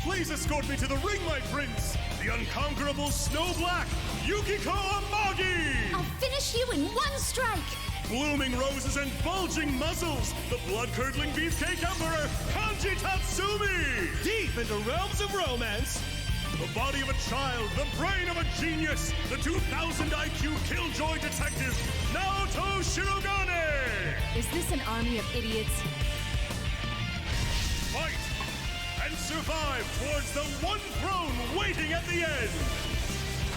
Please escort me to the ring, my prince, the unconquerable Snow Black, Yukiko Amagi! I'll finish you in one strike! Blooming roses and bulging muscles, the blood-curdling beefcake emperor, Kanji Tatsumi! Deep into realms of romance. The body of a child, the brain of a genius, the 2,000 IQ killjoy detective, Naoto Shirogane! Is this an army of idiots? Fight and survive towards the one throne waiting at the end!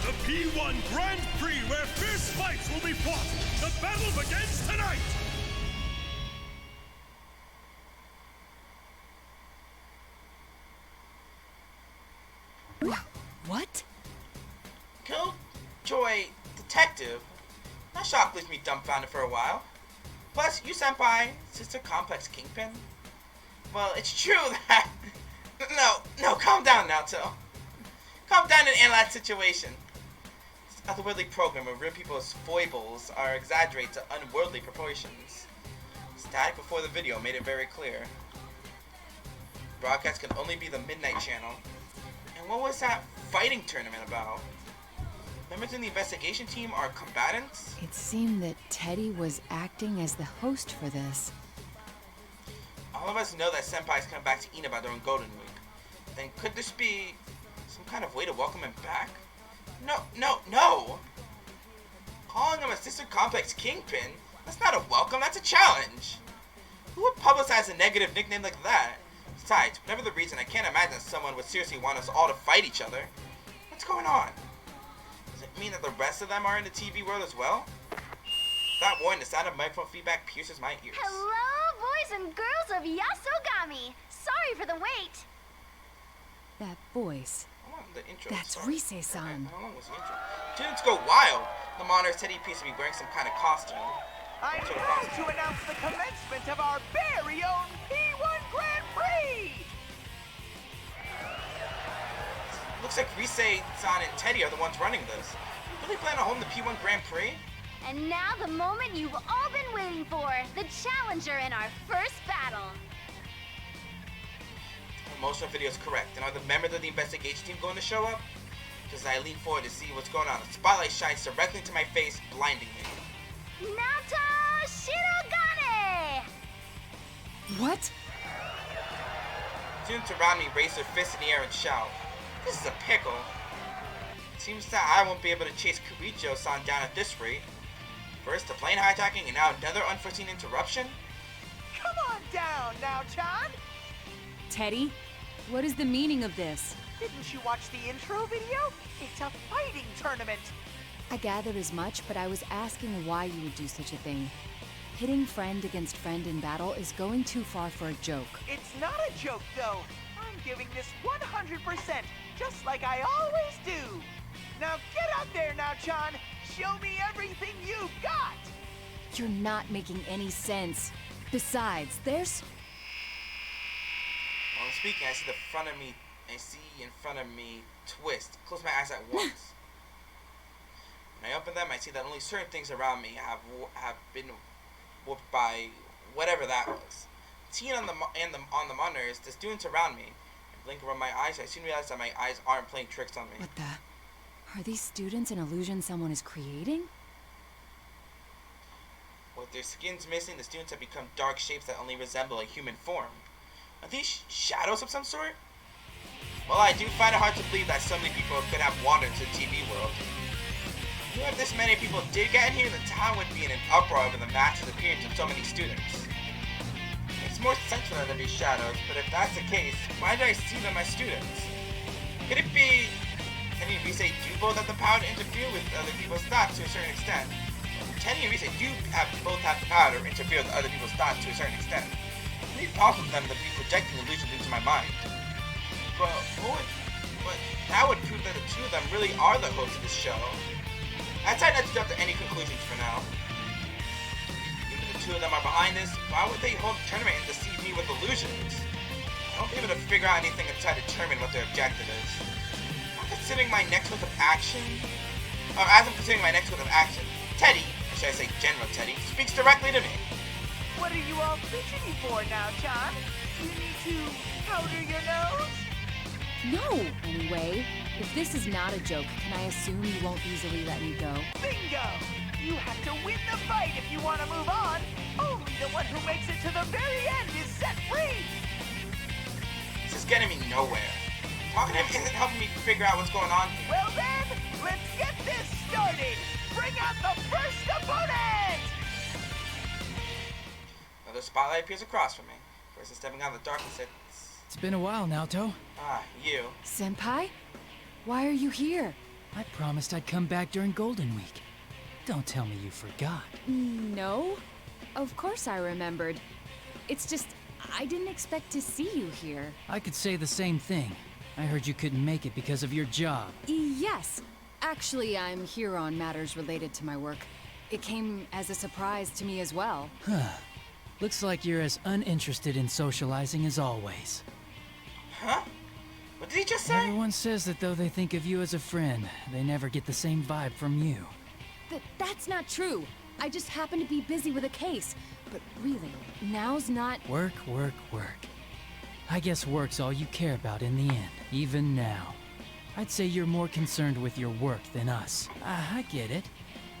The P-1 Grand Prix where fierce fights will be fought! The battle begins tonight! What? Killjoy detective? That shock leaves me dumbfounded for a while. Plus, you senpai, sister complex kingpin? Well, it's true that... No, calm down, Naoto. Calm down and analyze the situation. This otherworldly program where real people's foibles are exaggerated to unworldly proportions. Static before the video made it very clear. Broadcast can only be the Midnight Channel. And what was that fighting tournament about? Members in the investigation team are combatants? It seemed that Teddy was acting as the host for this. All of us know that Senpai's come back to Inaba during Golden Week. Then could this be some kind of way to welcome him back? No! Calling him a sister complex kingpin? That's not a welcome, that's a challenge! Who would publicize a negative nickname like that? Besides, whatever the reason, I can't imagine someone would seriously want us all to fight each other. What's going on? Does it mean that the rest of them are in the TV world as well? Without warning, the sound of microphone feedback pierces my ears. Hello, boys and girls of Yasogami. Sorry for the wait. That voice. I want the intro. That's Sorry. Rise-san. How long was the intro? Students go wild. The monitor said he appears to be wearing some kind of costume. I'm proud to announce the commencement of our very own P-1 Grand Prix! Looks like Rise-san and Teddy are the ones running this. You really plan on holding the P-1 Grand Prix? And now the moment you've all been waiting for, the challenger in our first battle. The motion video is correct. And are the members of the investigation team going to show up? Just as I lean forward to see what's going on, the spotlight shines directly into my face, blinding me. Naoto Shirogane! What? Students around me raise their fists in the air and shout. This is a pickle. It seems that I won't be able to chase Kirijo-san down at this rate. First, a plane hijacking and now another unforeseen interruption? Come on down now, Chan! Teddy, what is the meaning of this? Didn't you watch the intro video? It's a fighting tournament! I gathered as much, but I was asking why you would do such a thing. Pitting friend against friend in battle is going too far for a joke. It's not a joke, though. I'm giving this 100%, just like I always do. Now get out there now, Chan. Show me everything you've got. You're not making any sense. Besides, there's... While I'm speaking, I see in front of me twist. Close my eyes at once. When I open them, I see that only certain things around me have been whooped by whatever that was. Seen on the monitor is the students around me. I blink around my eyes, I soon realize that my eyes aren't playing tricks on me. What the... Are these students an illusion someone is creating? With their skins missing, the students have become dark shapes that only resemble a human form. Are these shadows of some sort? Well, I do find it hard to believe that so many people could have wandered into the TV world. If this many people did get in here, the town would be in an uproar over the massive appearance of so many students. It's more sensible than these shadows, but if that's the case, why did I see them as students? Could it be... Teddy and Rise do both have the power to interfere with other people's thoughts to a certain extent? Teddy and Rise do both have the power to interfere with other people's thoughts to a certain extent. It's possible for them to be projecting illusions into my mind. But that would prove that the two of them really are the hosts of this show. I try not to jump to any conclusions for now. Even if the two of them are behind this, why would they hold a tournament and deceive me with illusions? I won't be able to figure out anything and try to determine what their objective is. I'm considering my next course of action. As I'm considering my next course of action, Teddy, or should I say General Teddy, speaks directly to me. What are you all fidgety for now, Chan? You need to powder your nose? No! Anyway, if this is not a joke, can I assume you won't easily let me go? Bingo! You have to win the fight if you want to move on. Only the one who makes it to the very end is set free! This is getting me nowhere. Talking to him isn't helping me figure out what's going on here. Well then, let's get this started! Bring out the first opponent! Another spotlight appears across from me. First, stepping out of the darkness, It's been a while, Naoto. You. Senpai? Why are you here? I promised I'd come back during Golden Week. Don't tell me you forgot. No. Of course I remembered. It's just, I didn't expect to see you here. I could say the same thing. I heard you couldn't make it because of your job. Yes. Actually, I'm here on matters related to my work. It came as a surprise to me as well. Looks like you're as uninterested in socializing as always. Huh? What did he just say? Everyone says that though they think of you as a friend, they never get the same vibe from you. That's not true. I just happen to be busy with a case. But really, now's not... Work, work, work. I guess work's all you care about in the end, even now. I'd say you're more concerned with your work than us. I get it.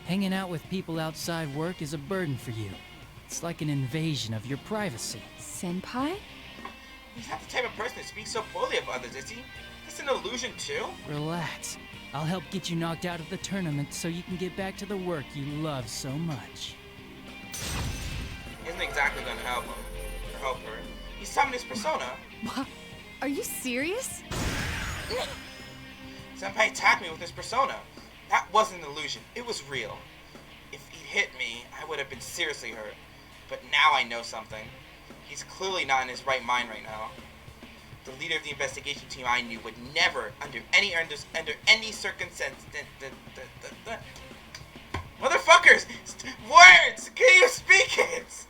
Hanging out with people outside work is a burden for you. It's like an invasion of your privacy. Senpai? He's not the type of person who speaks so poorly of others, is he? Is this an illusion too? Relax. I'll help get you knocked out of the tournament so you can get back to the work you love so much. He isn't exactly gonna help him. Or help her. He's summoned his persona. What? Are you serious? Senpai attacked me with his persona. That wasn't an illusion. It was real. If he'd hit me, I would have been seriously hurt. But now I know something. He's clearly not in his right mind right now. The leader of the investigation team I knew would never, under any circumstance... Motherfuckers! Words! Can you speak it?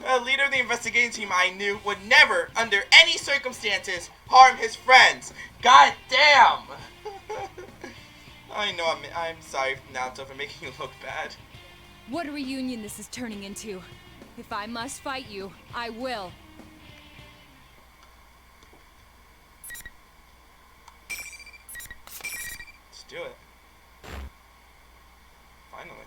The leader of the investigation team I knew would never, under any circumstances, harm his friends. God damn! I know I'm sorry, Naoto, for making you look bad. What a reunion this is turning into. If I must fight you, I will. Let's do it. Finally.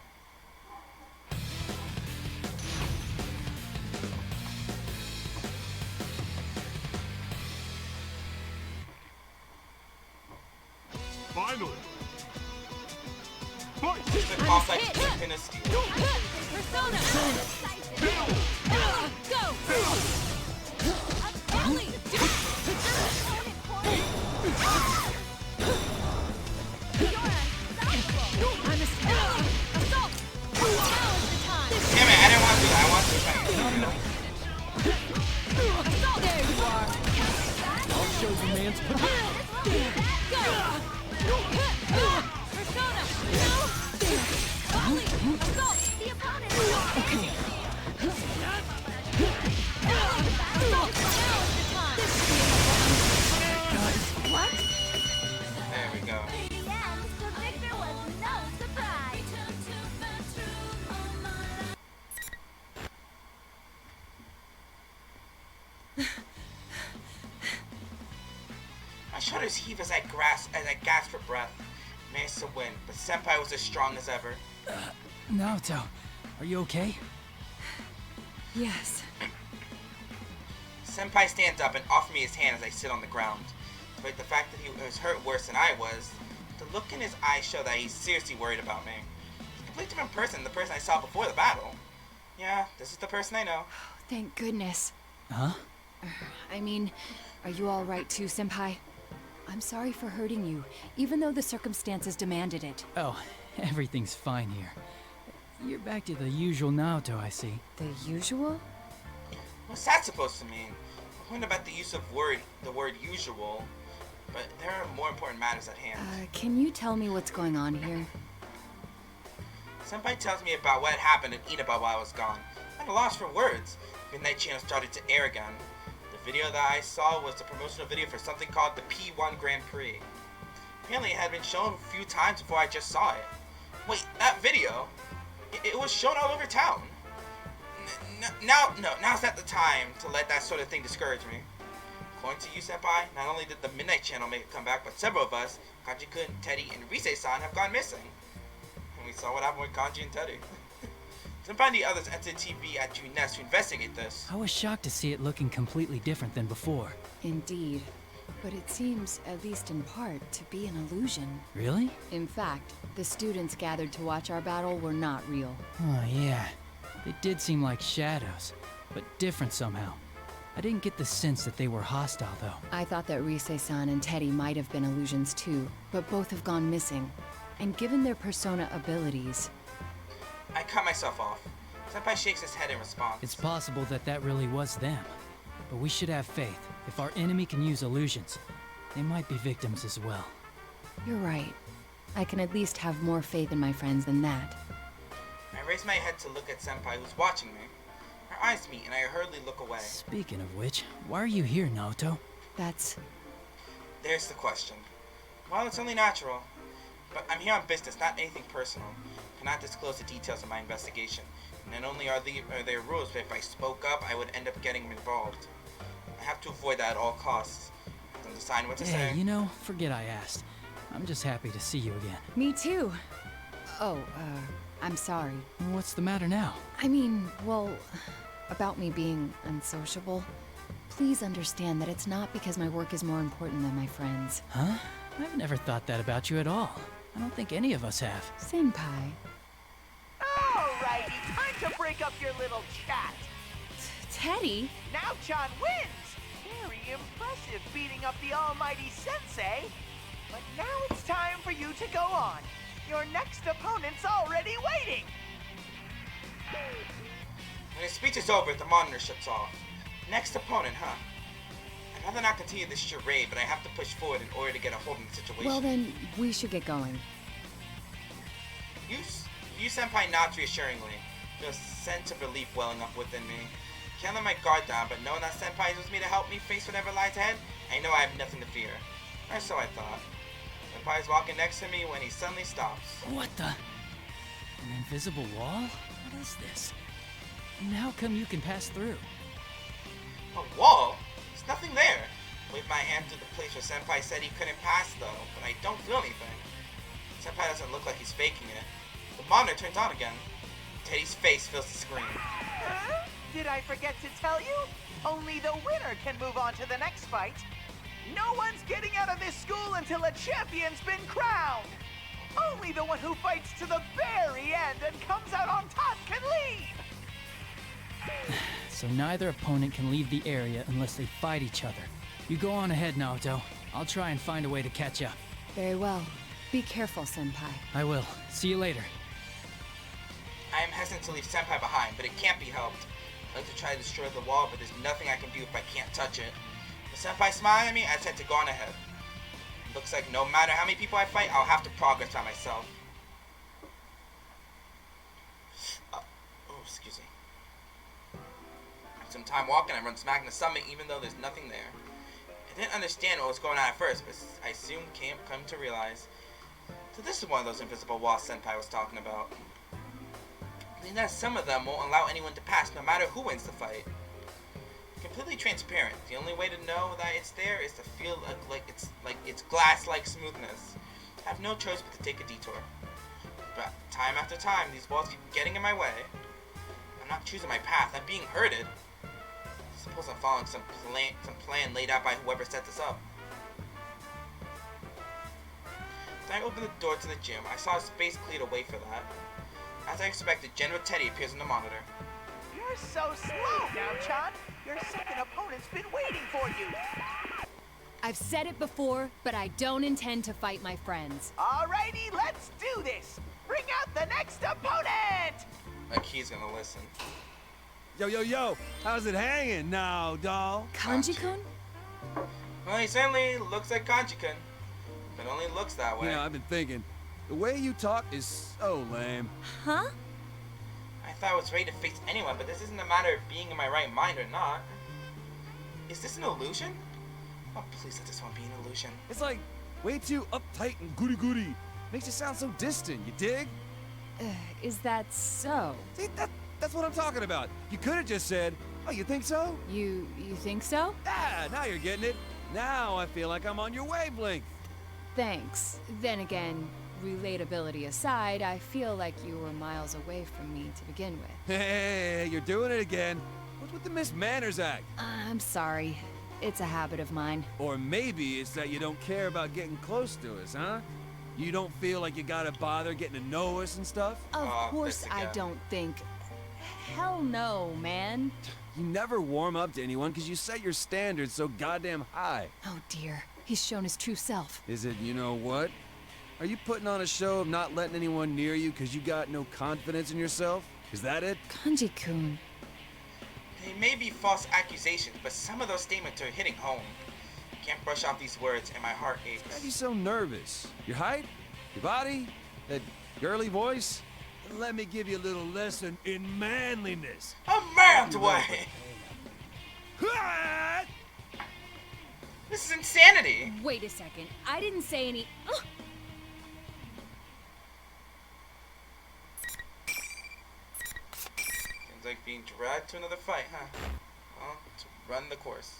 Finally. Fight! It's a complex weapon of steel. Persona! Go! Ellie! Assault! Now's the time! Damn it, I didn't want to do that. I want to fight. Assault! There you are! I'll show the man's potential. Go! Persona! Ellie! Assault! The opponent! Okay. What? There we go. In the end, the victor was no surprise. My shoulders heave as I gasp for breath. Managed to win, but Senpai was as strong as ever. Naoto, are you okay? Yes. Senpai stands up and offers me his hand as I sit on the ground. Despite the fact that he was hurt worse than I was, the look in his eyes showed that he's seriously worried about me. He's a completely different person than the person I saw before the battle. Yeah, this is the person I know. Thank goodness. Huh? I mean, are you all right too, Senpai? I'm sorry for hurting you, even though the circumstances demanded it. Oh, everything's fine here. You're back to the usual Naoto, I see. The usual? What's that supposed to mean? I wonder about the use of the word usual, but there are more important matters at hand. Can you tell me what's going on here? Senpai tells me about what had happened in Inaba while I was gone. I'm at a loss for words. Midnight Channel started to air again. The video that I saw was the promotional video for something called the P-1 Grand Prix. Apparently it had been shown a few times before I just saw it. Wait, that video? It was shown all over town. Now's not the time to let that sort of thing discourage me. According to you, Senpai, not only did the Midnight Channel make a comeback, but several of us, Kanji-kun, Teddy, and Rise-san, have gone missing. And we saw what happened with Kanji and Teddy. Senpai and the others entered TV at June Nest to investigate this. I was shocked to see it looking completely different than before. Indeed. But it seems, at least in part, to be an illusion. Really? In fact, the students gathered to watch our battle were not real. Oh, yeah. They did seem like shadows, but different somehow. I didn't get the sense that they were hostile, though. I thought that Rise-san and Teddy might have been illusions too, but both have gone missing. And given their persona abilities... I cut myself off. Senpai shakes his head in response. It's possible that that really was them. But we should have faith. If our enemy can use illusions, they might be victims as well. You're right. I can at least have more faith in my friends than that. I raise my head to look at Senpai, who's watching me. Our eyes meet, and I hurriedly look away. Speaking of which, why are you here, Naoto? There's the question. Well, it's only natural. But I'm here on business, not anything personal. I cannot disclose the details of my investigation. And not only are there rules, but if I spoke up, I would end up getting involved. I have to avoid that at all costs. I'm deciding what to say. Hey, you know, forget I asked. I'm just happy to see you again. Me too. Oh, I'm sorry. What's the matter now? I mean, well, about me being unsociable. Please understand that it's not because my work is more important than my friends. Huh? I've never thought that about you at all. I don't think any of us have. Senpai. Alrighty, time to break up your little chat. Teddy? Now Chan wins! Very impressive beating up the almighty sensei. But now it's time for you to go on. Your next opponent's already waiting. When his speech is over, the monitor shuts off. Next opponent, huh? I'd rather not continue this charade, but I have to push forward in order to get a hold of the situation. Well then, we should get going. You senpai nods reassuringly. There's a sense of relief welling up within me. Can't let my guard down, but knowing that senpai is with me to help me face whatever lies ahead, I know I have nothing to fear. Or so I thought. Senpai is walking next to me when he suddenly stops. What the? An invisible wall? What is this? And how come you can pass through? A wall? There's nothing there. I wave my hand to the place where senpai said he couldn't pass though, but I don't feel anything. Senpai doesn't look like he's faking it. The monitor turns on again. Teddy's face fills the screen. Huh? Did I forget to tell you? Only the winner can move on to the next fight. No one's getting out of this school until a champion's been crowned. Only the one who fights to the very end and comes out on top can leave. So neither opponent can leave the area unless they fight each other. You go on ahead, Naoto. I'll try and find a way to catch up. Very well. Be careful, senpai. I will. See you later. I am hesitant to leave senpai behind, but it can't be helped. I'd like to try to destroy the wall, but there's nothing I can do if I can't touch it. With senpai smiling at me, I decide to go on ahead. Looks like no matter how many people I fight, I'll have to progress by myself. Excuse me. After some time walking, I run smack in the summit even though there's nothing there. I didn't understand what was going on at first, but I soon come to realize. So this is one of those invisible walls senpai was talking about. And that some of them won't allow anyone to pass no matter who wins the fight. Completely transparent. The only way to know that it's there is to feel like it's glass-like smoothness. I have no choice but to take a detour. But time after time, these walls keep getting in my way. I'm not choosing my path. I'm being herded. I suppose I'm following some plan laid out by whoever set this up. When I opened the door to the gym, I saw a space cleared away for that. As I expected, General Teddy appears on the monitor. You're so slow now, Chan. Your second opponent's been waiting for you. I've said it before, but I don't intend to fight my friends. Alrighty, let's do this. Bring out the next opponent. Like he's gonna listen. Yo, how's it hanging now, doll? Kanji-kun? Well, he certainly looks like Kanji-kun, but only looks that way. You know, I've been thinking, the way you talk is so lame. Huh? I thought I was ready to face anyone, but this isn't a matter of being in my right mind or not. Is this an illusion? Oh, please let this one be an illusion. It's like way too uptight and goody-goody. Makes you sound so distant, you dig? Is that so? See, that's what I'm talking about. You could have just said, oh, you think so? You think so? Ah, now you're getting it. Now I feel like I'm on your wavelength. Thanks. Then again, relatability aside, I feel like you were miles away from me to begin with. Hey, you're doing it again. What's with the Miss Manners act? I'm sorry. It's a habit of mine. Or maybe it's that you don't care about getting close to us, huh? You don't feel like you gotta bother getting to know us and stuff? Of course I don't think. Hell no, man. You never warm up to anyone because you set your standards so goddamn high. Oh dear, he's shown his true self. Is it, you know what? Are you putting on a show of not letting anyone near you because you got no confidence in yourself? Is that it? Kanji-kun. They may be false accusations, but some of those statements are hitting home. I can't brush off these words and my heart aches. Why are you so nervous? Your height? Your body? That girly voice? Let me give you a little lesson in manliness. A man's way! This is insanity! Wait a second. I didn't say any... Seems like being dragged to another fight, huh? Well, to run the course.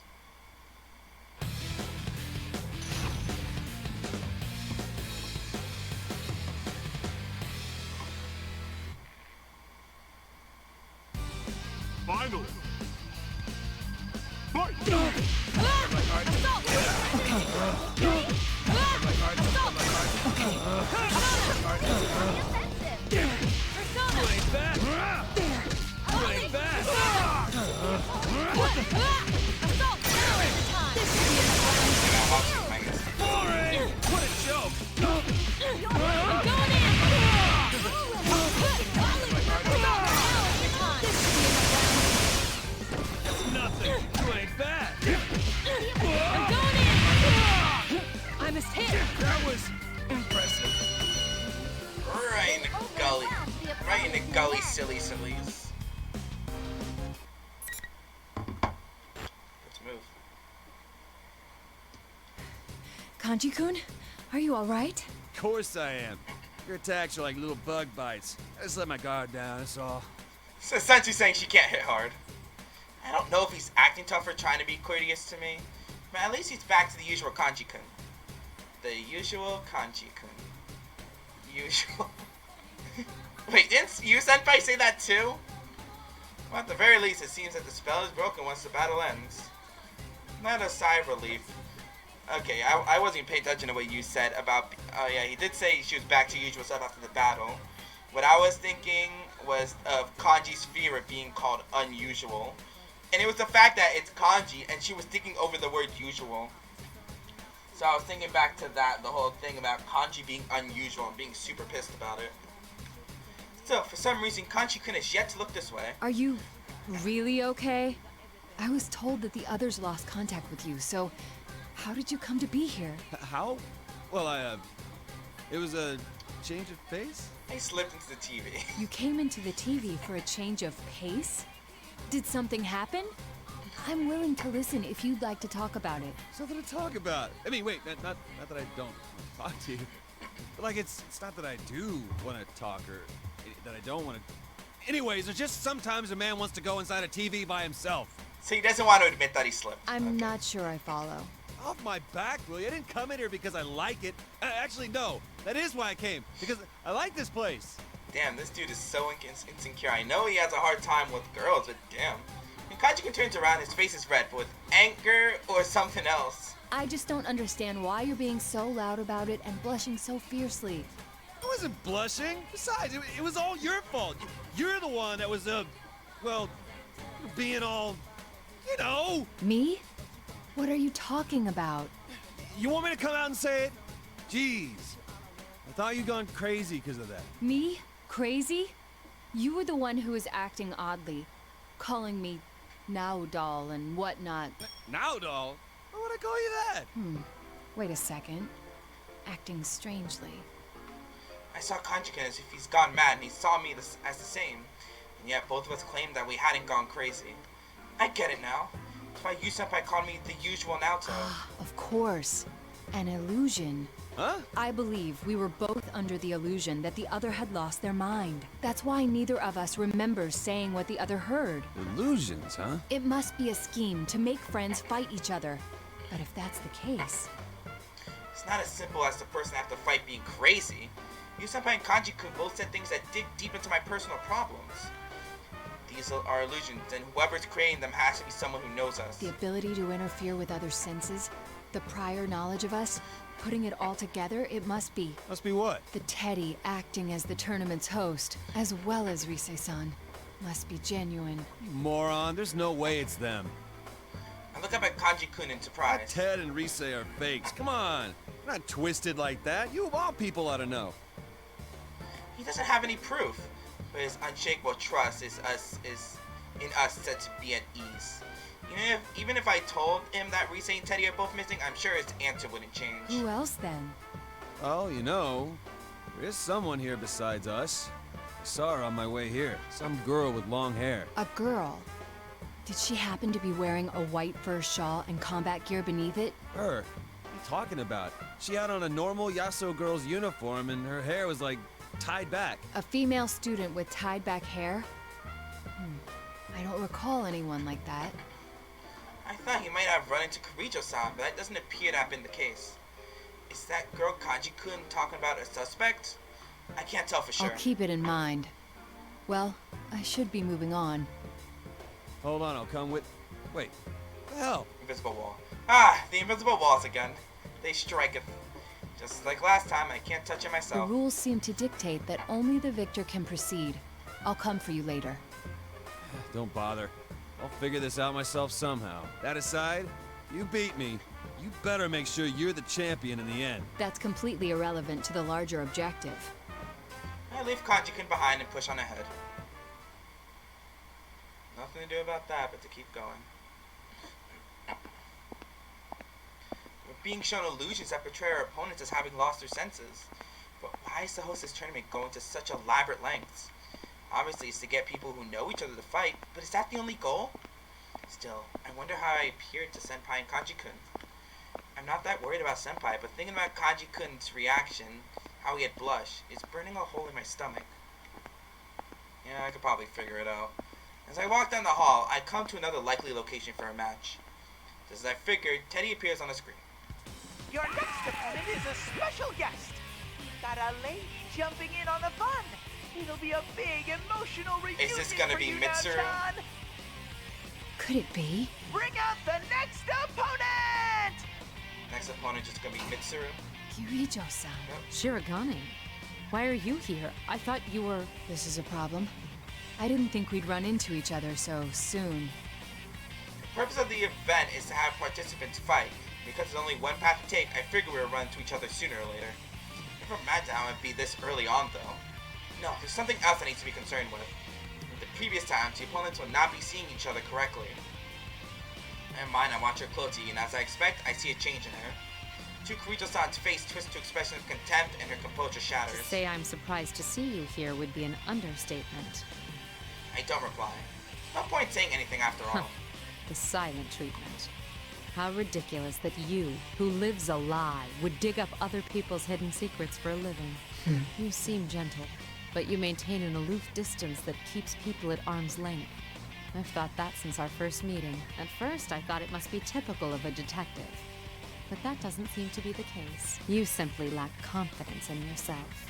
Finally! Fight! What a gully sillies. Let's move. Kanji-kun, are you alright? Of course I am. Your attacks are like little bug bites. I just let my guard down, that's all. So essentially saying she can't hit hard. I don't know if he's acting tough or trying to be courteous to me, but at least he's back to the usual Kanji-kun. The usual Kanji-kun. Usual. Wait, didn't you, Senpai, say that too? Well, at the very least, it seems that the spell is broken once the battle ends. Not a sigh of relief. Okay, I wasn't even paying attention to what you said about... Oh yeah, he did say she was back to usual stuff after the battle. What I was thinking was of Kanji's fear of being called unusual. And it was the fact that it's Kanji, and she was thinking over the word usual. So I was thinking back to that, the whole thing about Kanji being unusual and being super pissed about it. Still, for some reason, Kanji-kun has yet to look this way. Are you really okay? I was told that the others lost contact with you, so how did you come to be here? How? Well, it was a change of pace? I slipped into the TV. You came into the TV for a change of pace? Did something happen? I'm willing to listen if you'd like to talk about it. Something to talk about. I mean, wait, not that I don't talk to you. But like, it's not that I do want to talk or that I don't want to. Anyways, it's just sometimes a man wants to go inside a TV by himself. So he doesn't want to admit that he slipped. I'm not sure I follow. Off my back, will you? I didn't come in here because I like it. Actually, no. That is why I came. Because I like this place. Damn, this dude is so insecure. I know he has a hard time with girls, but damn. When Kanji-kun turns around, his face is red, but with anger or something else. I just don't understand why you're being so loud about it and blushing so fiercely. I wasn't blushing. Besides, it was all your fault. You're the one that was, well, being all, you know. Me? What are you talking about? You want me to come out and say it? Jeez. I thought you'd gone crazy because of that. Me? Crazy? You were the one who was acting oddly, calling me Naoto and whatnot. Naoto? Why would I call you that? Wait a second. Acting strangely. I saw Kanji-kun as if he's gone mad, and he saw me as the same. And yet both of us claimed that we hadn't gone crazy. I get it now. That's why you-senpai called me the usual Naoto. Of course. An illusion. Huh? I believe we were both under the illusion that the other had lost their mind. That's why neither of us remembers saying what the other heard. Illusions, huh? It must be a scheme to make friends fight each other. But if that's the case... It's not as simple as the person after the fight being crazy. You-senpai and Kanji-kun both said things that dig deep into my personal problems. These are illusions, and whoever's creating them has to be someone who knows us. The ability to interfere with other senses, the prior knowledge of us, putting it all together, it must be. Must be what? The Teddy acting as the tournament's host, as well as Rise-san. Must be genuine. You moron, there's no way it's them. I look up at Kanji-kun in surprise. Ted and Rise are fakes. Come on. They're not twisted like that. You of all people ought to know. He doesn't have any proof, but his unshakable trust is in us set to be at ease. Even if I told him that Rise and Teddy are both missing, I'm sure his answer wouldn't change. Who else then? Well, you know, there is someone here besides us. I saw her on my way here. Some girl with long hair. A girl? Did she happen to be wearing a white fur shawl and combat gear beneath it? Her? What are you talking about? She had on a normal Yasuo girl's uniform and her hair was like tied back. A female student with tied back hair? I don't recall anyone like that. I thought he might have run into Kirijo-san, but that doesn't appear to have been the case. Is that girl Kanji-kun talking about a suspect? I can't tell for sure. I'll keep it in mind. Well, I should be moving on. Hold on, I'll come with... Wait, what the hell? Invisible wall. Ah, the invisible walls again. They striketh. Just like last time, I can't touch it myself. The rules seem to dictate that only the victor can proceed. I'll come for you later. Don't bother. I'll figure this out myself somehow. That aside, you beat me. You better make sure you're the champion in the end. That's completely irrelevant to the larger objective. I leave Kanji-kun behind and push on ahead. Nothing to do about that but to keep going. We're being shown illusions that portray our opponents as having lost their senses. But why is the host of this tournament going to such elaborate lengths? Obviously, it's to get people who know each other to fight, but is that the only goal? Still, I wonder how I appeared to Senpai and Kanji-kun. I'm not that worried about Senpai, but thinking about Kanji-kun's reaction, how he had blushed, is burning a hole in my stomach. Yeah, I could probably figure it out. As I walk down the hall, I come to another likely location for a match. Just as I figured, Teddy appears on the screen. Your next opponent is a special guest. Got a lady jumping in on the fun. It'll be a big emotional reunion. Is this gonna for be you Mitsuru? now, John. Could it be? Bring out the next opponent! Next opponent just gonna be Mitsuru. Kirijo-san. Shirogane, why are you here? I thought you were... This is a problem. I didn't think we'd run into each other so soon. The purpose of the event is to have participants fight. Because there's only one path to take, I figure we'll run into each other sooner or later. Never imagined how it'd be this early on, though. No, there's something else I need to be concerned with. In the previous times, the opponents will not be seeing each other correctly. And mine, I watch her closely, and as I expect, I see a change in her. To Kirijo-san's face twists to expression of contempt, and her composure shatters. To say I'm surprised to see you here would be an understatement. I don't reply. No point saying anything after all. The silent treatment. How ridiculous that you, who lives a lie, would dig up other people's hidden secrets for a living. You seem gentle, but you maintain an aloof distance that keeps people at arm's length. I've thought that since our first meeting. At first, I thought it must be typical of a detective. But that doesn't seem to be the case. You simply lack confidence in yourself.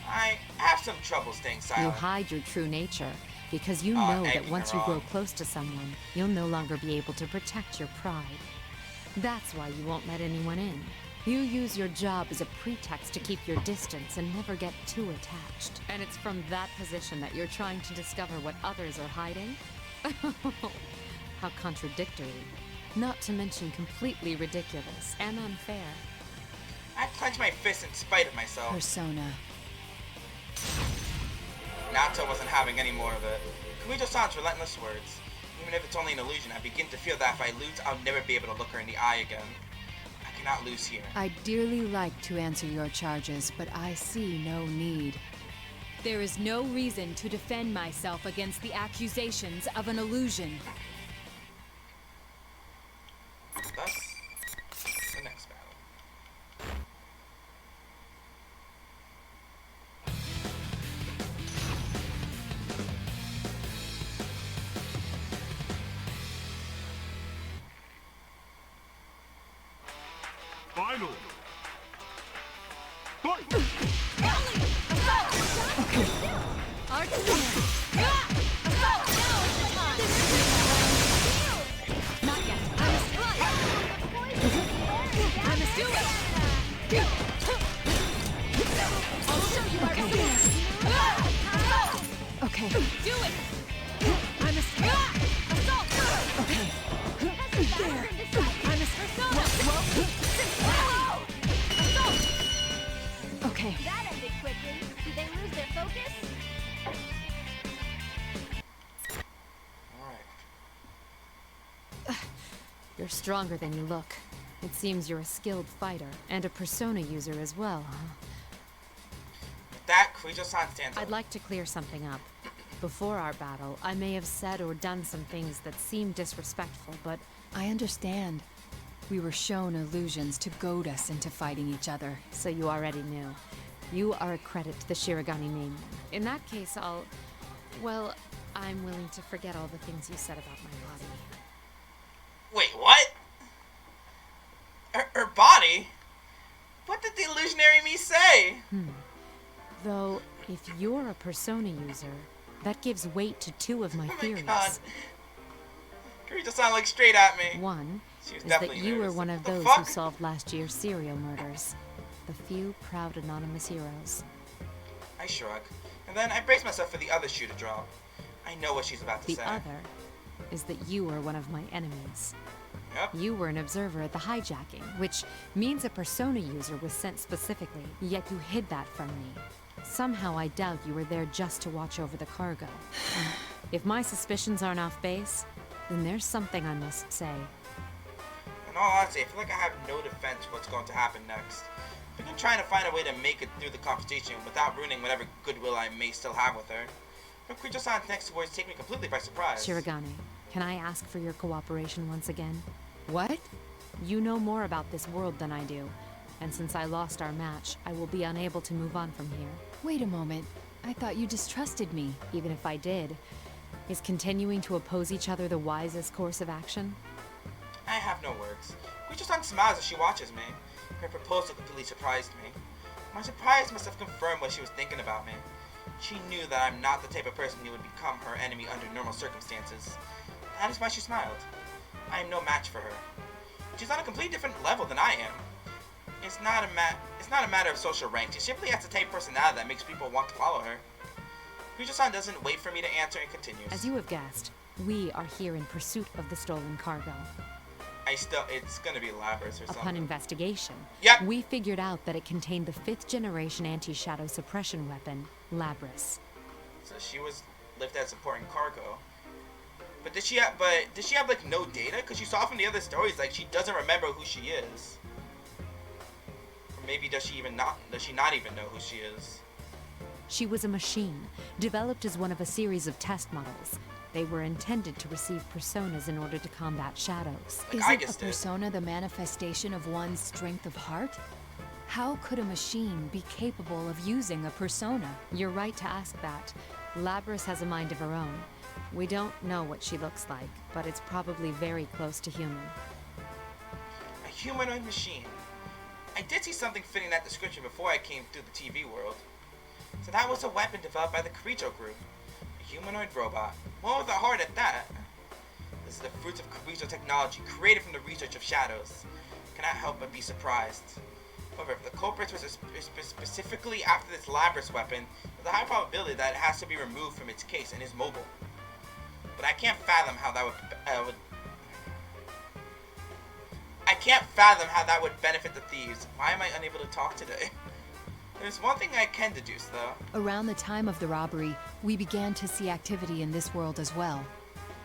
I have some trouble staying silent. You hide your true nature, because you know that once you grow close to someone, you'll no longer be able to protect your pride. That's why you won't let anyone in. You use your job as a pretext to keep your distance and never get too attached. And it's from that position that you're trying to discover what others are hiding? How contradictory. Not to mention completely ridiculous and unfair. I clench my fist in spite of myself. Persona. Naoto wasn't having any more of it. Kirijo-san's relentless words. Even if it's only an illusion, I begin to feel that if I lose, I'll never be able to look her in the eye again. I cannot lose here. I'd dearly like to answer your charges, but I see no need. There is no reason to defend myself against the accusations of an illusion. Thus, the next battle. Final. Fight! Okay. Do it! I'm a assault. Okay. I'm a okay. That ended quickly. Did they lose their focus? Alright. You're stronger than you look. It seems you're a skilled fighter, and a persona user as well, huh? With that, Kirijo-san stands up. I'd like to clear something up. Before our battle, I may have said or done some things that seemed disrespectful, but I understand. We were shown illusions to goad us into fighting each other. so you already knew. You are a credit to the Shirogane name. In that case, well, I'm willing to forget all the things you said about my body. Wait, what? Her body? What did the illusionary me say? Though, if you're a persona user, that gives weight to two of my Oh my theories. god. Kirijo-san looked straight at me. One She was is that definitely you were nervous. one of What the those fuck? who solved last year's serial murders. The few proud anonymous heroes. I shrug. And then I brace myself for the other shoe to drop. I know what she's about to The say. other is that you were one of my enemies. Yep. You were an observer at the hijacking, which means a persona user was sent specifically, yet you hid that from me. Somehow I doubt you were there just to watch over the cargo. If my suspicions aren't off base, then there's something I must say. In all honesty, I feel like I have no defense for what's going to happen next. I've been trying to find a way to make it through the conversation without ruining whatever goodwill I may still have with her. But Kirijo-san's next words take me completely by surprise. Shirogane, can I ask for your cooperation once again? What? You know more about this world than I do, and since I lost our match, I will be unable to move on from here. Wait a moment. I thought you distrusted me. Even if I did, is continuing to oppose each other the wisest course of action? I have no words. Kirijo-san smiles as she watches me. Her proposal completely surprised me. My surprise must have confirmed what she was thinking about me. She knew that I'm not the type of person who would become her enemy under normal circumstances. That is why she smiled. I am no match for her. She's on a completely different level than I am. It's not a matter of social rank. She simply has the type of personality that makes people want to follow her. Kirijo-san doesn't wait for me to answer and continues. As you have guessed, we are here in pursuit of the stolen cargo. It's gonna be Labras or something. Upon investigation, Yep. we figured out that it contained the 5th generation anti-shadow suppression weapon, Labras. So she was lifted as important cargo. But did she have like no data? Because you saw from the other stories like she doesn't remember who she is. Or maybe does she not even know who she is? She was a machine, developed as one of a series of test models. They were intended to receive personas in order to combat shadows. Like Isn't a persona the manifestation of one's strength of heart? How could a machine be capable of using a persona? You're right to ask that. Labras has a mind of her own. We don't know what she looks like, but it's probably very close to human. A humanoid machine. I did see something fitting that description before I came through the TV world. So that was a weapon developed by the Kirijo Group. A humanoid robot. One with a heart at that. This is the fruits of Kirijo technology created from the research of shadows. Cannot help but be surprised. However, if the culprits were specifically after this Labras weapon, there's a high probability that it has to be removed from its case and is mobile. But I can't fathom how that would benefit the thieves. Why am I unable to talk today? There's one thing I can deduce, though. Around the time of the robbery, we began to see activity in this world as well.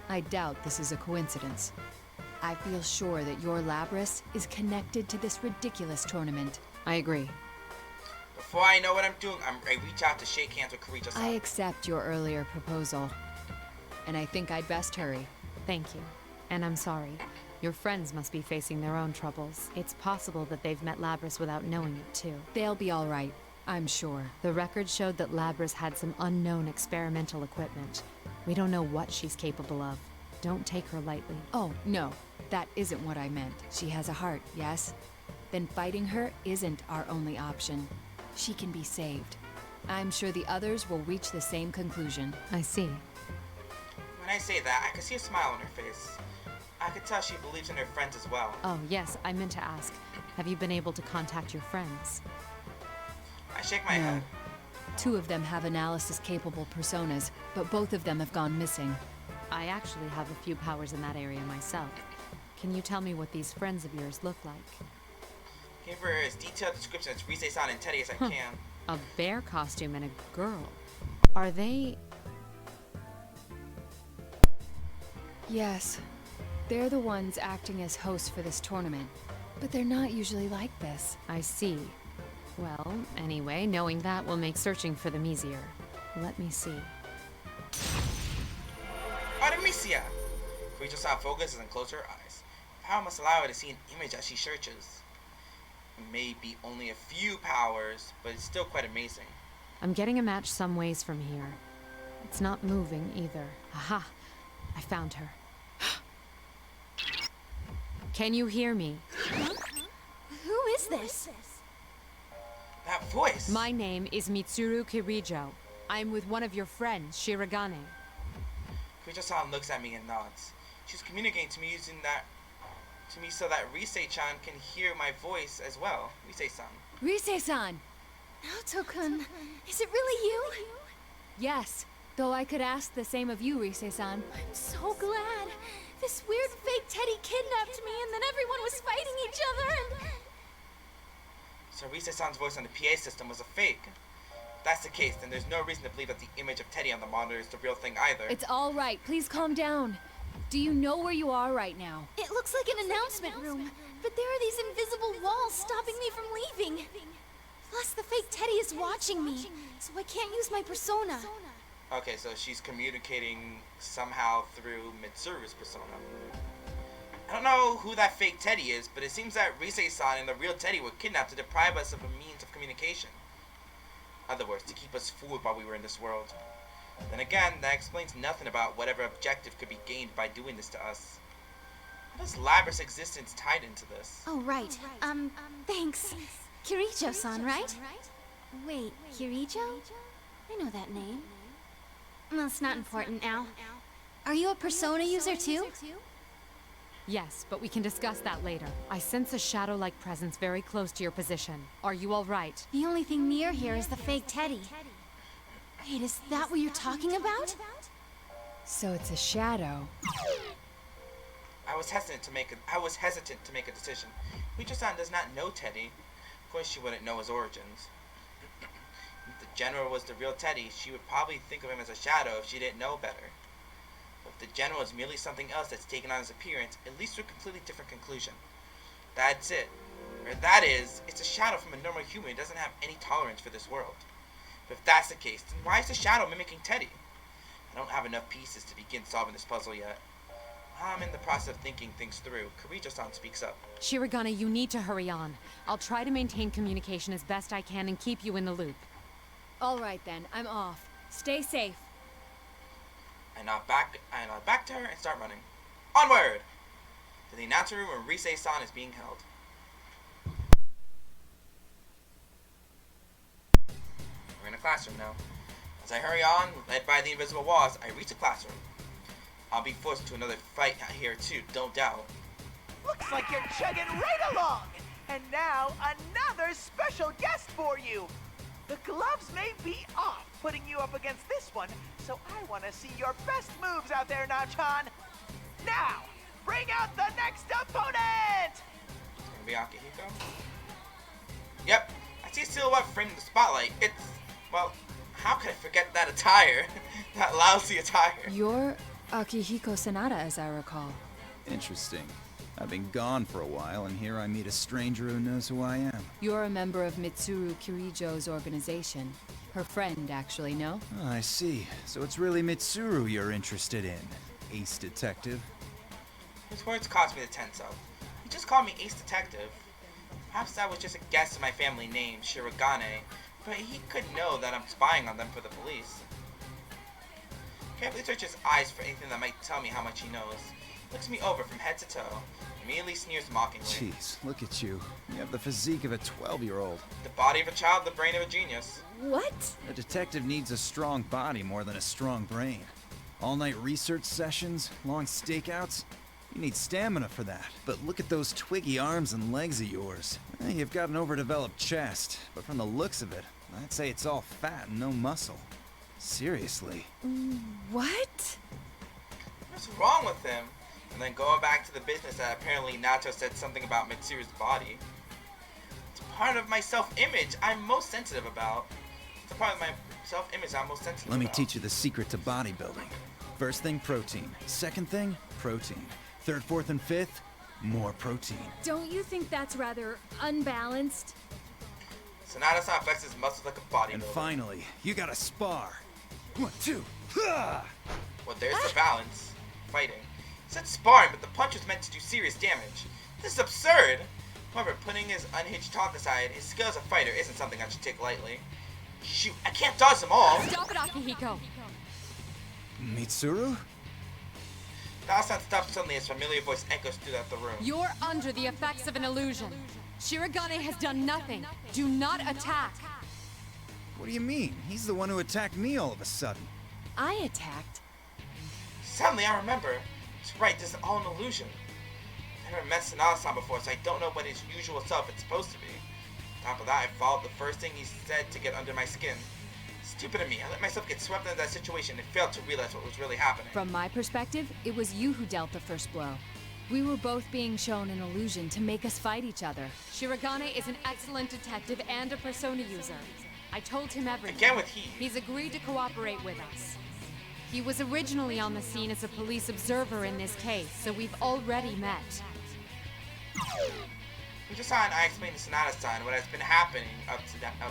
I doubt this is a coincidence. I feel sure that your Labras is connected to this ridiculous tournament. I agree. Before I know what I'm doing, I reach out to shake hands with Kirijo-san. I accept your earlier proposal. And I think I'd best hurry. Thank you. And I'm sorry. Your friends must be facing their own troubles. It's possible that they've met Labras without knowing it, too. They'll be all right, I'm sure. The record showed that Labras had some unknown experimental equipment. We don't know what she's capable of. Don't take her lightly. Oh, no. That isn't what I meant. She has a heart, yes? Then fighting her isn't our only option. She can be saved. I'm sure the others will reach the same conclusion. I see. When I say that, I can see a smile on her face. I could tell she believes in her friends as well. Oh, yes, I meant to ask. Have you been able to contact your friends? I shake my head. 2 of them have analysis-capable personas, but both of them have gone missing. I actually have a few powers in that area myself. Can you tell me what these friends of yours look like? Give her as detailed description as Rise-san and Teddy as I can. A bear costume and a girl. Are they... Yes. They're the ones acting as hosts for this tournament. But they're not usually like this. I see. Well, anyway, knowing that will make searching for them easier. Let me see. Artemisia! Kirijo-san focuses and closes her eyes. Power must allow her to see an image as she searches. It may be only a few powers, but it's still quite amazing. I'm getting a match some ways from here. It's not moving either. Aha! I found her. Can you hear me? Who is this? That voice! My name is Mitsuru Kirijo. I'm with one of your friends, Shirogane. Kirijo-san looks at me and nods. She's communicating to me so that Rise-chan can hear my voice as well. Rise-san. Rise-san! Naoto-kun, is it really you? Yes, though I could ask the same of you, Rise-san. I'm so glad. This weird fake Teddy kidnapped me and then everyone was fighting each other and... So Rise-san's voice on the PA system was a fake. If that's the case, then there's no reason to believe that the image of Teddy on the monitor is the real thing either. It's all right. Please calm down. Do you know where you are right now? It looks like an announcement room, but there are these invisible walls stopping me from leaving. Plus, the fake Teddy is watching me, so I can't use my persona. Okay, so she's communicating somehow through Mitsuru's persona. I don't know who that fake Teddy is, but it seems that Rise-san and the real Teddy were kidnapped to deprive us of a means of communication. In other words, to keep us fooled while we were in this world. Then again, that explains nothing about whatever objective could be gained by doing this to us. How does Labrys' existence tied into this? Oh, right. Thanks. Kirijo-san, right? Wait, Kirijo? I know that name. That's not important now. Are you a persona user too? Yes, but we can discuss that later. I sense a shadow-like presence very close to your position. Are you all right? The only thing near here is the fake Teddy. Wait, is that what you're talking about? So it's a shadow. I was hesitant to make a decision. Kirijo-san does not know Teddy. Of course she wouldn't know his origins. If the general was the real Teddy, she would probably think of him as a shadow if she didn't know better. But if the general is merely something else that's taken on his appearance, it leads to a completely different conclusion. That's it. Or that is, it's a shadow from a normal human who doesn't have any tolerance for this world. But if that's the case, then why is the shadow mimicking Teddy? I don't have enough pieces to begin solving this puzzle yet. While I'm in the process of thinking things through, Kirijo-san speaks up. Shirogane, you need to hurry on. I'll try to maintain communication as best I can and keep you in the loop. All right then, I'm off. Stay safe. I nod back to her and start running. Onward! To the announcer room where Rise-san is being held. We're in a classroom now. As I hurry on, led by the invisible walls, I reach the classroom. I'll be forced into another fight here too, don't doubt. Looks like you're chugging right along! And now, another special guest for you! The gloves may be off putting you up against this one, so I want to see your best moves out there, Naoto. Now, bring out the next opponent! It's gonna be Akihiko? Yep, I see a silhouette framed in the spotlight. It's, well, how could I forget that attire? That lousy attire. You're Akihiko Sanada, as I recall. Interesting. I've been gone for a while, and here I meet a stranger who knows who I am. You're a member of Mitsuru Kirijo's organization. Her friend, actually, no? Oh, I see. So it's really Mitsuru you're interested in, Ace Detective. His words caused me to tense up. He just called me Ace Detective. Perhaps that was just a guess of my family name, Shirogane, but he could know that I'm spying on them for the police. Carefully search his eyes for anything that might tell me how much he knows. Looks me over from head to toe, immediately sneers mockingly. Jeez, look at you. You have the physique of a 12-year-old. The body of a child, the brain of a genius. What? A detective needs a strong body more than a strong brain. All-night research sessions, long stakeouts. You need stamina for that. But look at those twiggy arms and legs of yours. You've got an overdeveloped chest, but from the looks of it, I'd say it's all fat and no muscle. Seriously. What? What's wrong with him? And then going back to the business that apparently Naoto said something about Mitsuru's body. It's part of my self-image I'm most sensitive about. It's a part of my self-image I'm most sensitive about. Let me teach you the secret to bodybuilding. First thing, protein. Second thing, protein. Third, fourth, and fifth, more protein. Don't you think that's rather unbalanced? Sanada-san flexes his muscles like a bodybuilder. And finally, you gotta spar. 1, 2, Well, there's the balance. Fighting. It said sparring, but the punch was meant to do serious damage. This is absurd! However, putting his unhinged talk aside, his skill as a fighter isn't something I should take lightly. Shoot, I can't dodge them all! Stop it, Akihiko! Mitsuru? Naoto stops suddenly as familiar voice echoes throughout the room. You're under the effects of an illusion. Shirogane has done nothing. Do not attack. What do you mean? He's the one who attacked me all of a sudden. I attacked. Suddenly I remember. It's right, this is all an illusion. I've never met Sanada-san before, so I don't know what his usual self is supposed to be. On top of that, I followed the first thing he said to get under my skin. Stupid of me, I let myself get swept into that situation and failed to realize what was really happening. From my perspective, it was you who dealt the first blow. We were both being shown an illusion to make us fight each other. Shirogane is an excellent detective and a persona user. I told him everything. Again with he. He's agreed to cooperate with us. He was originally on the scene as a police observer in this case, so we've already met. Kirijo-san, I explained to Sanada-san what has been happening up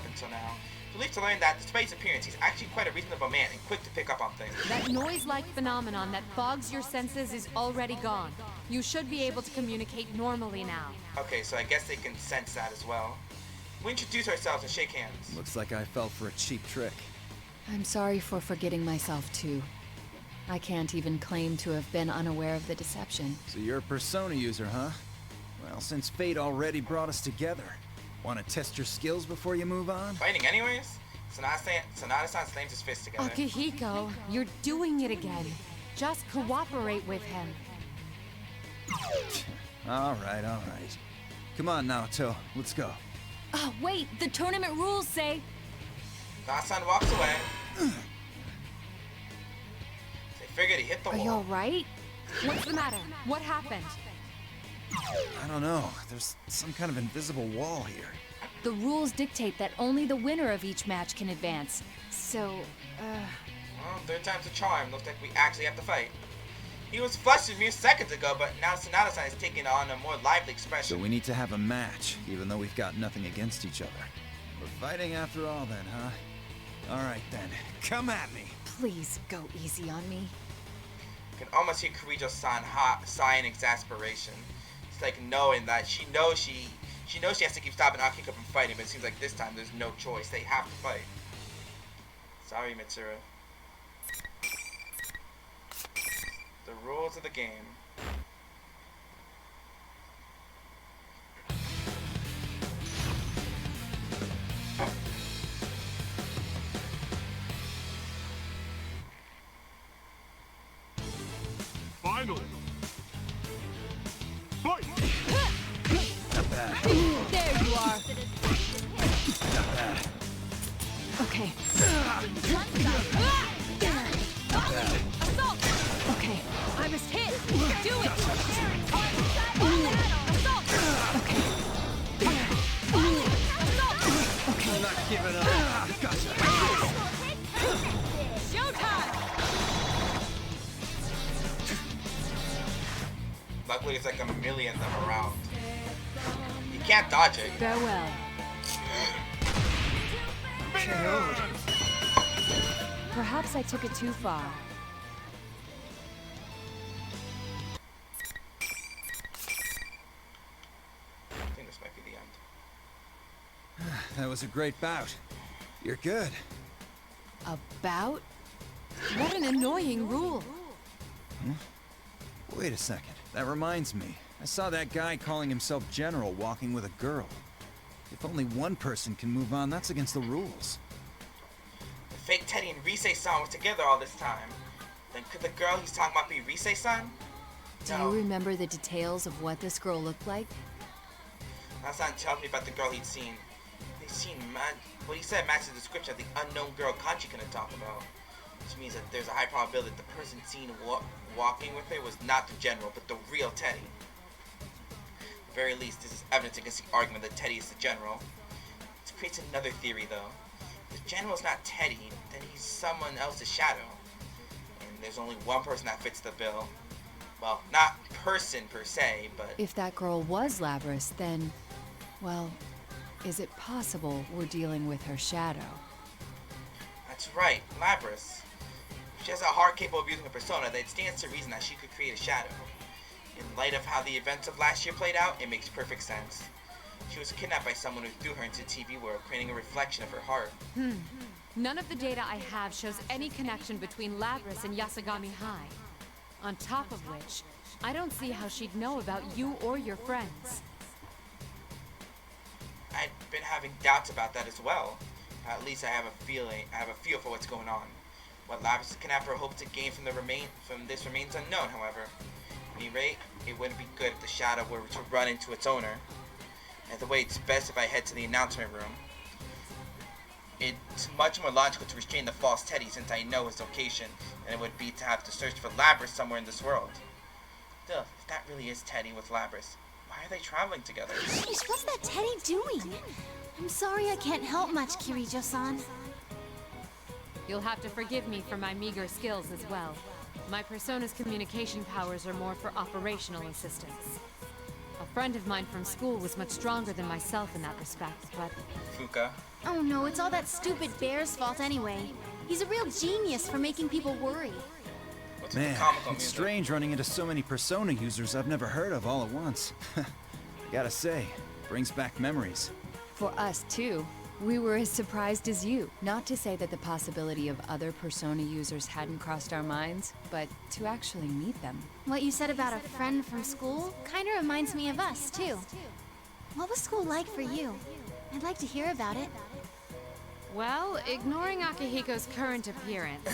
until now. Relieved to learn that, despite his appearance, he's actually quite a reasonable man and quick to pick up on things. That noise-like phenomenon that fogs your senses is already gone. You should be able to communicate normally now. Okay, so I guess they can sense that as well. We introduce ourselves and shake hands. Looks like I fell for a cheap trick. I'm sorry for forgetting myself, too. I can't even claim to have been unaware of the deception. So you're a persona user, huh? Well, since fate already brought us together, want to test your skills before you move on? Fighting anyways? Sonata-san slams his fist together. Akihiko, you're doing it again. Just cooperate with him. All right. Come on, Naoto, let's go. Oh, wait, the tournament rules say... Sonata-san walks away. They figured he hit the wall. Are you alright? What's the matter? What happened? I don't know. There's some kind of invisible wall here. The rules dictate that only the winner of each match can advance. So, Well, third time's a charm. Looks like we actually have to fight. He was flushed mere seconds ago, but now Sonata-san is taking on a more lively expression. So we need to have a match, even though we've got nothing against each other. We're fighting after all then, huh? Alright then, come at me! please go easy on me. You can almost hear Kirijo-san sigh in exasperation. It's like knowing that she knows she has to keep stopping Akiko from fighting, but it seems like this time there's no choice. They have to fight. Sorry, Mitsuru. The rules of the game. Final. Fight! Not bad. There you are. Not bad. Okay. Not bad. Assault! Okay. I must hit. Do it. Assault! Okay. Okay. I'm not giving up. Gotcha. Showtime! Luckily, it's like a million of them around. You can't dodge it. Farewell. Perhaps I took it too far. I think this might be the end. That was a great bout. You're good. About? What an annoying rule. Wait a second. That reminds me. I saw that guy calling himself General walking with a girl. If only one person can move on, that's against the rules. The fake Teddy and Rise-san were together all this time. Then could the girl he's talking about be Rise-san? Do you remember the details of what this girl looked like? Hassan tells me about the girl he'd seen. What he said matched the description of the unknown girl Kanchi couldn't talk about. Which means that there's a high probability that the person seen walking with her was not the general, but the real Teddy. At the very least, this is evidence against the argument that Teddy is the general. This creates another theory, though. If the general's not Teddy, then he's someone else's shadow. And there's only one person that fits the bill. Well, not person per se, but... If that girl was Labris, then... well, is it possible we're dealing with her shadow? That's right, Labris. If she has a heart capable of using a persona, then it stands to reason that she could create a shadow. In light of how the events of last year played out, it makes perfect sense. She was kidnapped by someone who threw her into the TV world, creating a reflection of her heart. None of the data I have shows any connection between Labris and Yasagami High. On top of which, I don't see how she'd know about you or your friends. I've been having doubts about that as well. At least I have a feel for what's going on. What Labris' kidnapper hoped to gain from this remains unknown, however. At any rate, it wouldn't be good if the shadow were to run into its owner. Either way, it's best if I head to the announcement room. It's much more logical to restrain the false Teddy since I know his location than it would be to have to search for Labris somewhere in this world. Still, if that really is Teddy with Labris, why are they traveling together? Sheesh, what's that Teddy doing? I'm sorry I can't help much, Kirijo-san. You'll have to forgive me for my meager skills as well. My persona's communication powers are more for operational assistance. A friend of mine from school was much stronger than myself in that respect, but... Fuka. Oh no, it's all that stupid bear's fault anyway. He's a real genius for making people worry. What's Man, with the comical it's music? strange running into so many Persona users I've never heard of all at once. Gotta say, brings back memories. For us, too. We were as surprised as you. Not to say that the possibility of other Persona users hadn't crossed our minds, but to actually meet them. What you said about a friend from school kinda reminds me of us, too. What was school like for you? I'd like to hear about it. Well, ignoring Akihiko's current appearance,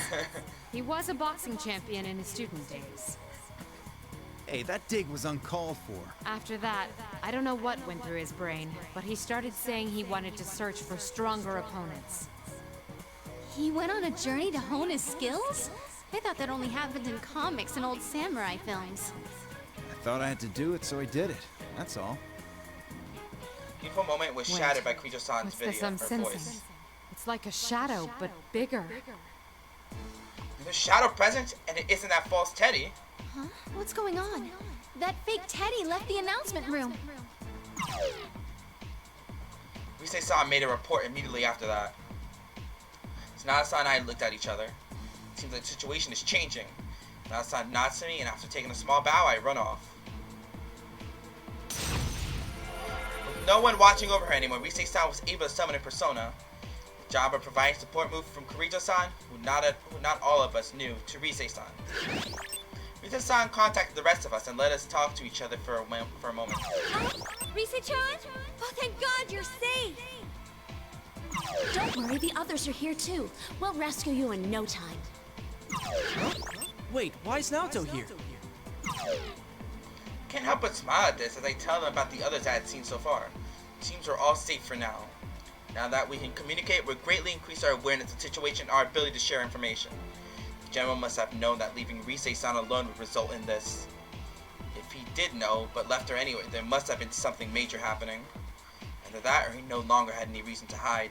he was a boxing champion in his student days. Hey, that dig was uncalled for. After that, I don't know what went through his brain, but he started saying he wanted to search for stronger opponents. He went on a journey to hone his skills? I thought that only happened in comics and old samurai films. I thought I had to do it, so I did it. That's all. Beautiful moment was Wait, shattered by Kirijo-san's What's video. this I'm Her sensing? voice. It's like a shadow, but bigger. There's a shadow present, and it isn't that false Teddy. Huh? What's going on? That fake Teddy left the announcement room. Rise-san made a report immediately after that. So Naoto and I looked at each other. It seems like the situation is changing. Naoto nods to me, and after taking a small bow, I run off. With no one watching over her anymore, Rise-san was able to summon a persona. The job of providing support moved from Kirijo-san, who not all of us knew, to Rise-san. Rise-san contacted the rest of us and let us talk to each other for a moment. Rise-chan? Oh, thank God you're safe! Don't worry, the others are here too. We'll rescue you in no time. Wait, why is Naoto here? Can't help but smile at this as I tell them about the others I had seen so far. It seems we're all safe for now. Now that we can communicate, we'll greatly increase our awareness of the situation and our ability to share information. The general must have known that leaving Rise-san alone would result in this. If he did know, but left her anyway, there must have been something major happening. Either that, or he no longer had any reason to hide.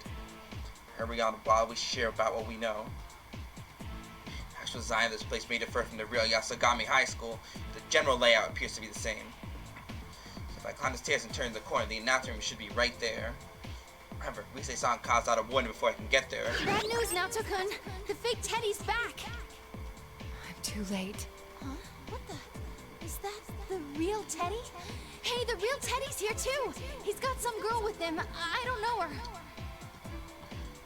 Hurry on while we share about what we know. The actual design of this place may differ from the real Yasogami High School. The general layout appears to be the same. So if I climb the stairs and turn the corner, the announcement room should be right there. Remember, Rise-san calls out a warning before I can get there. Bad news, Naoto-kun! The fake Teddy's back! I'm too late. Huh? What the? Is that the real Teddy? Hey, the real Teddy's here too! He's got some girl with him. I don't know her.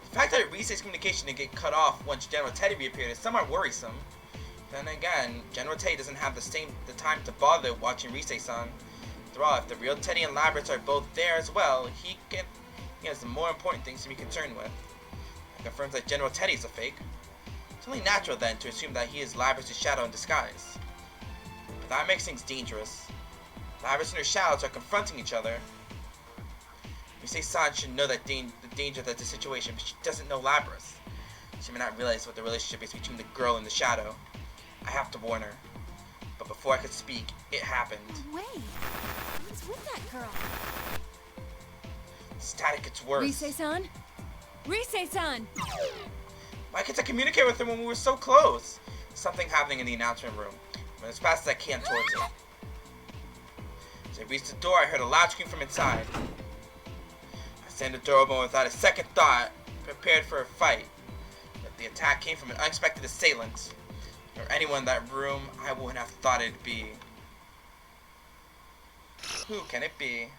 The fact that Rise's communication didn't get cut off once General Teddy reappeared is somewhat worrisome. Then again, General Teddy doesn't have the time to bother watching Rise-san. After all, if the real Teddy and Labrys are both there as well, he has the more important things to be concerned with. It confirms that General Teddy is a fake. It's only natural then to assume that he is Labrys' shadow in disguise. But that makes things dangerous. Labrys and her shadows are confronting each other. Rise-san should know that the danger of the situation, but she doesn't know Labrys. She may not realize what the relationship is between the girl and the shadow. I have to warn her. But before I could speak, it happened. No way! What's with that girl? Static gets worse. Rise-san? Rise-san! Why can't I communicate with her when we were so close? Something happening in the announcement room. I went as fast as I can towards it. As I reached the door, I heard a loud scream from inside. I slammed the door open without a second thought, prepared for a fight. If the attack came from an unexpected assailant, or anyone in that room, I wouldn't have thought it'd be. Who can it be?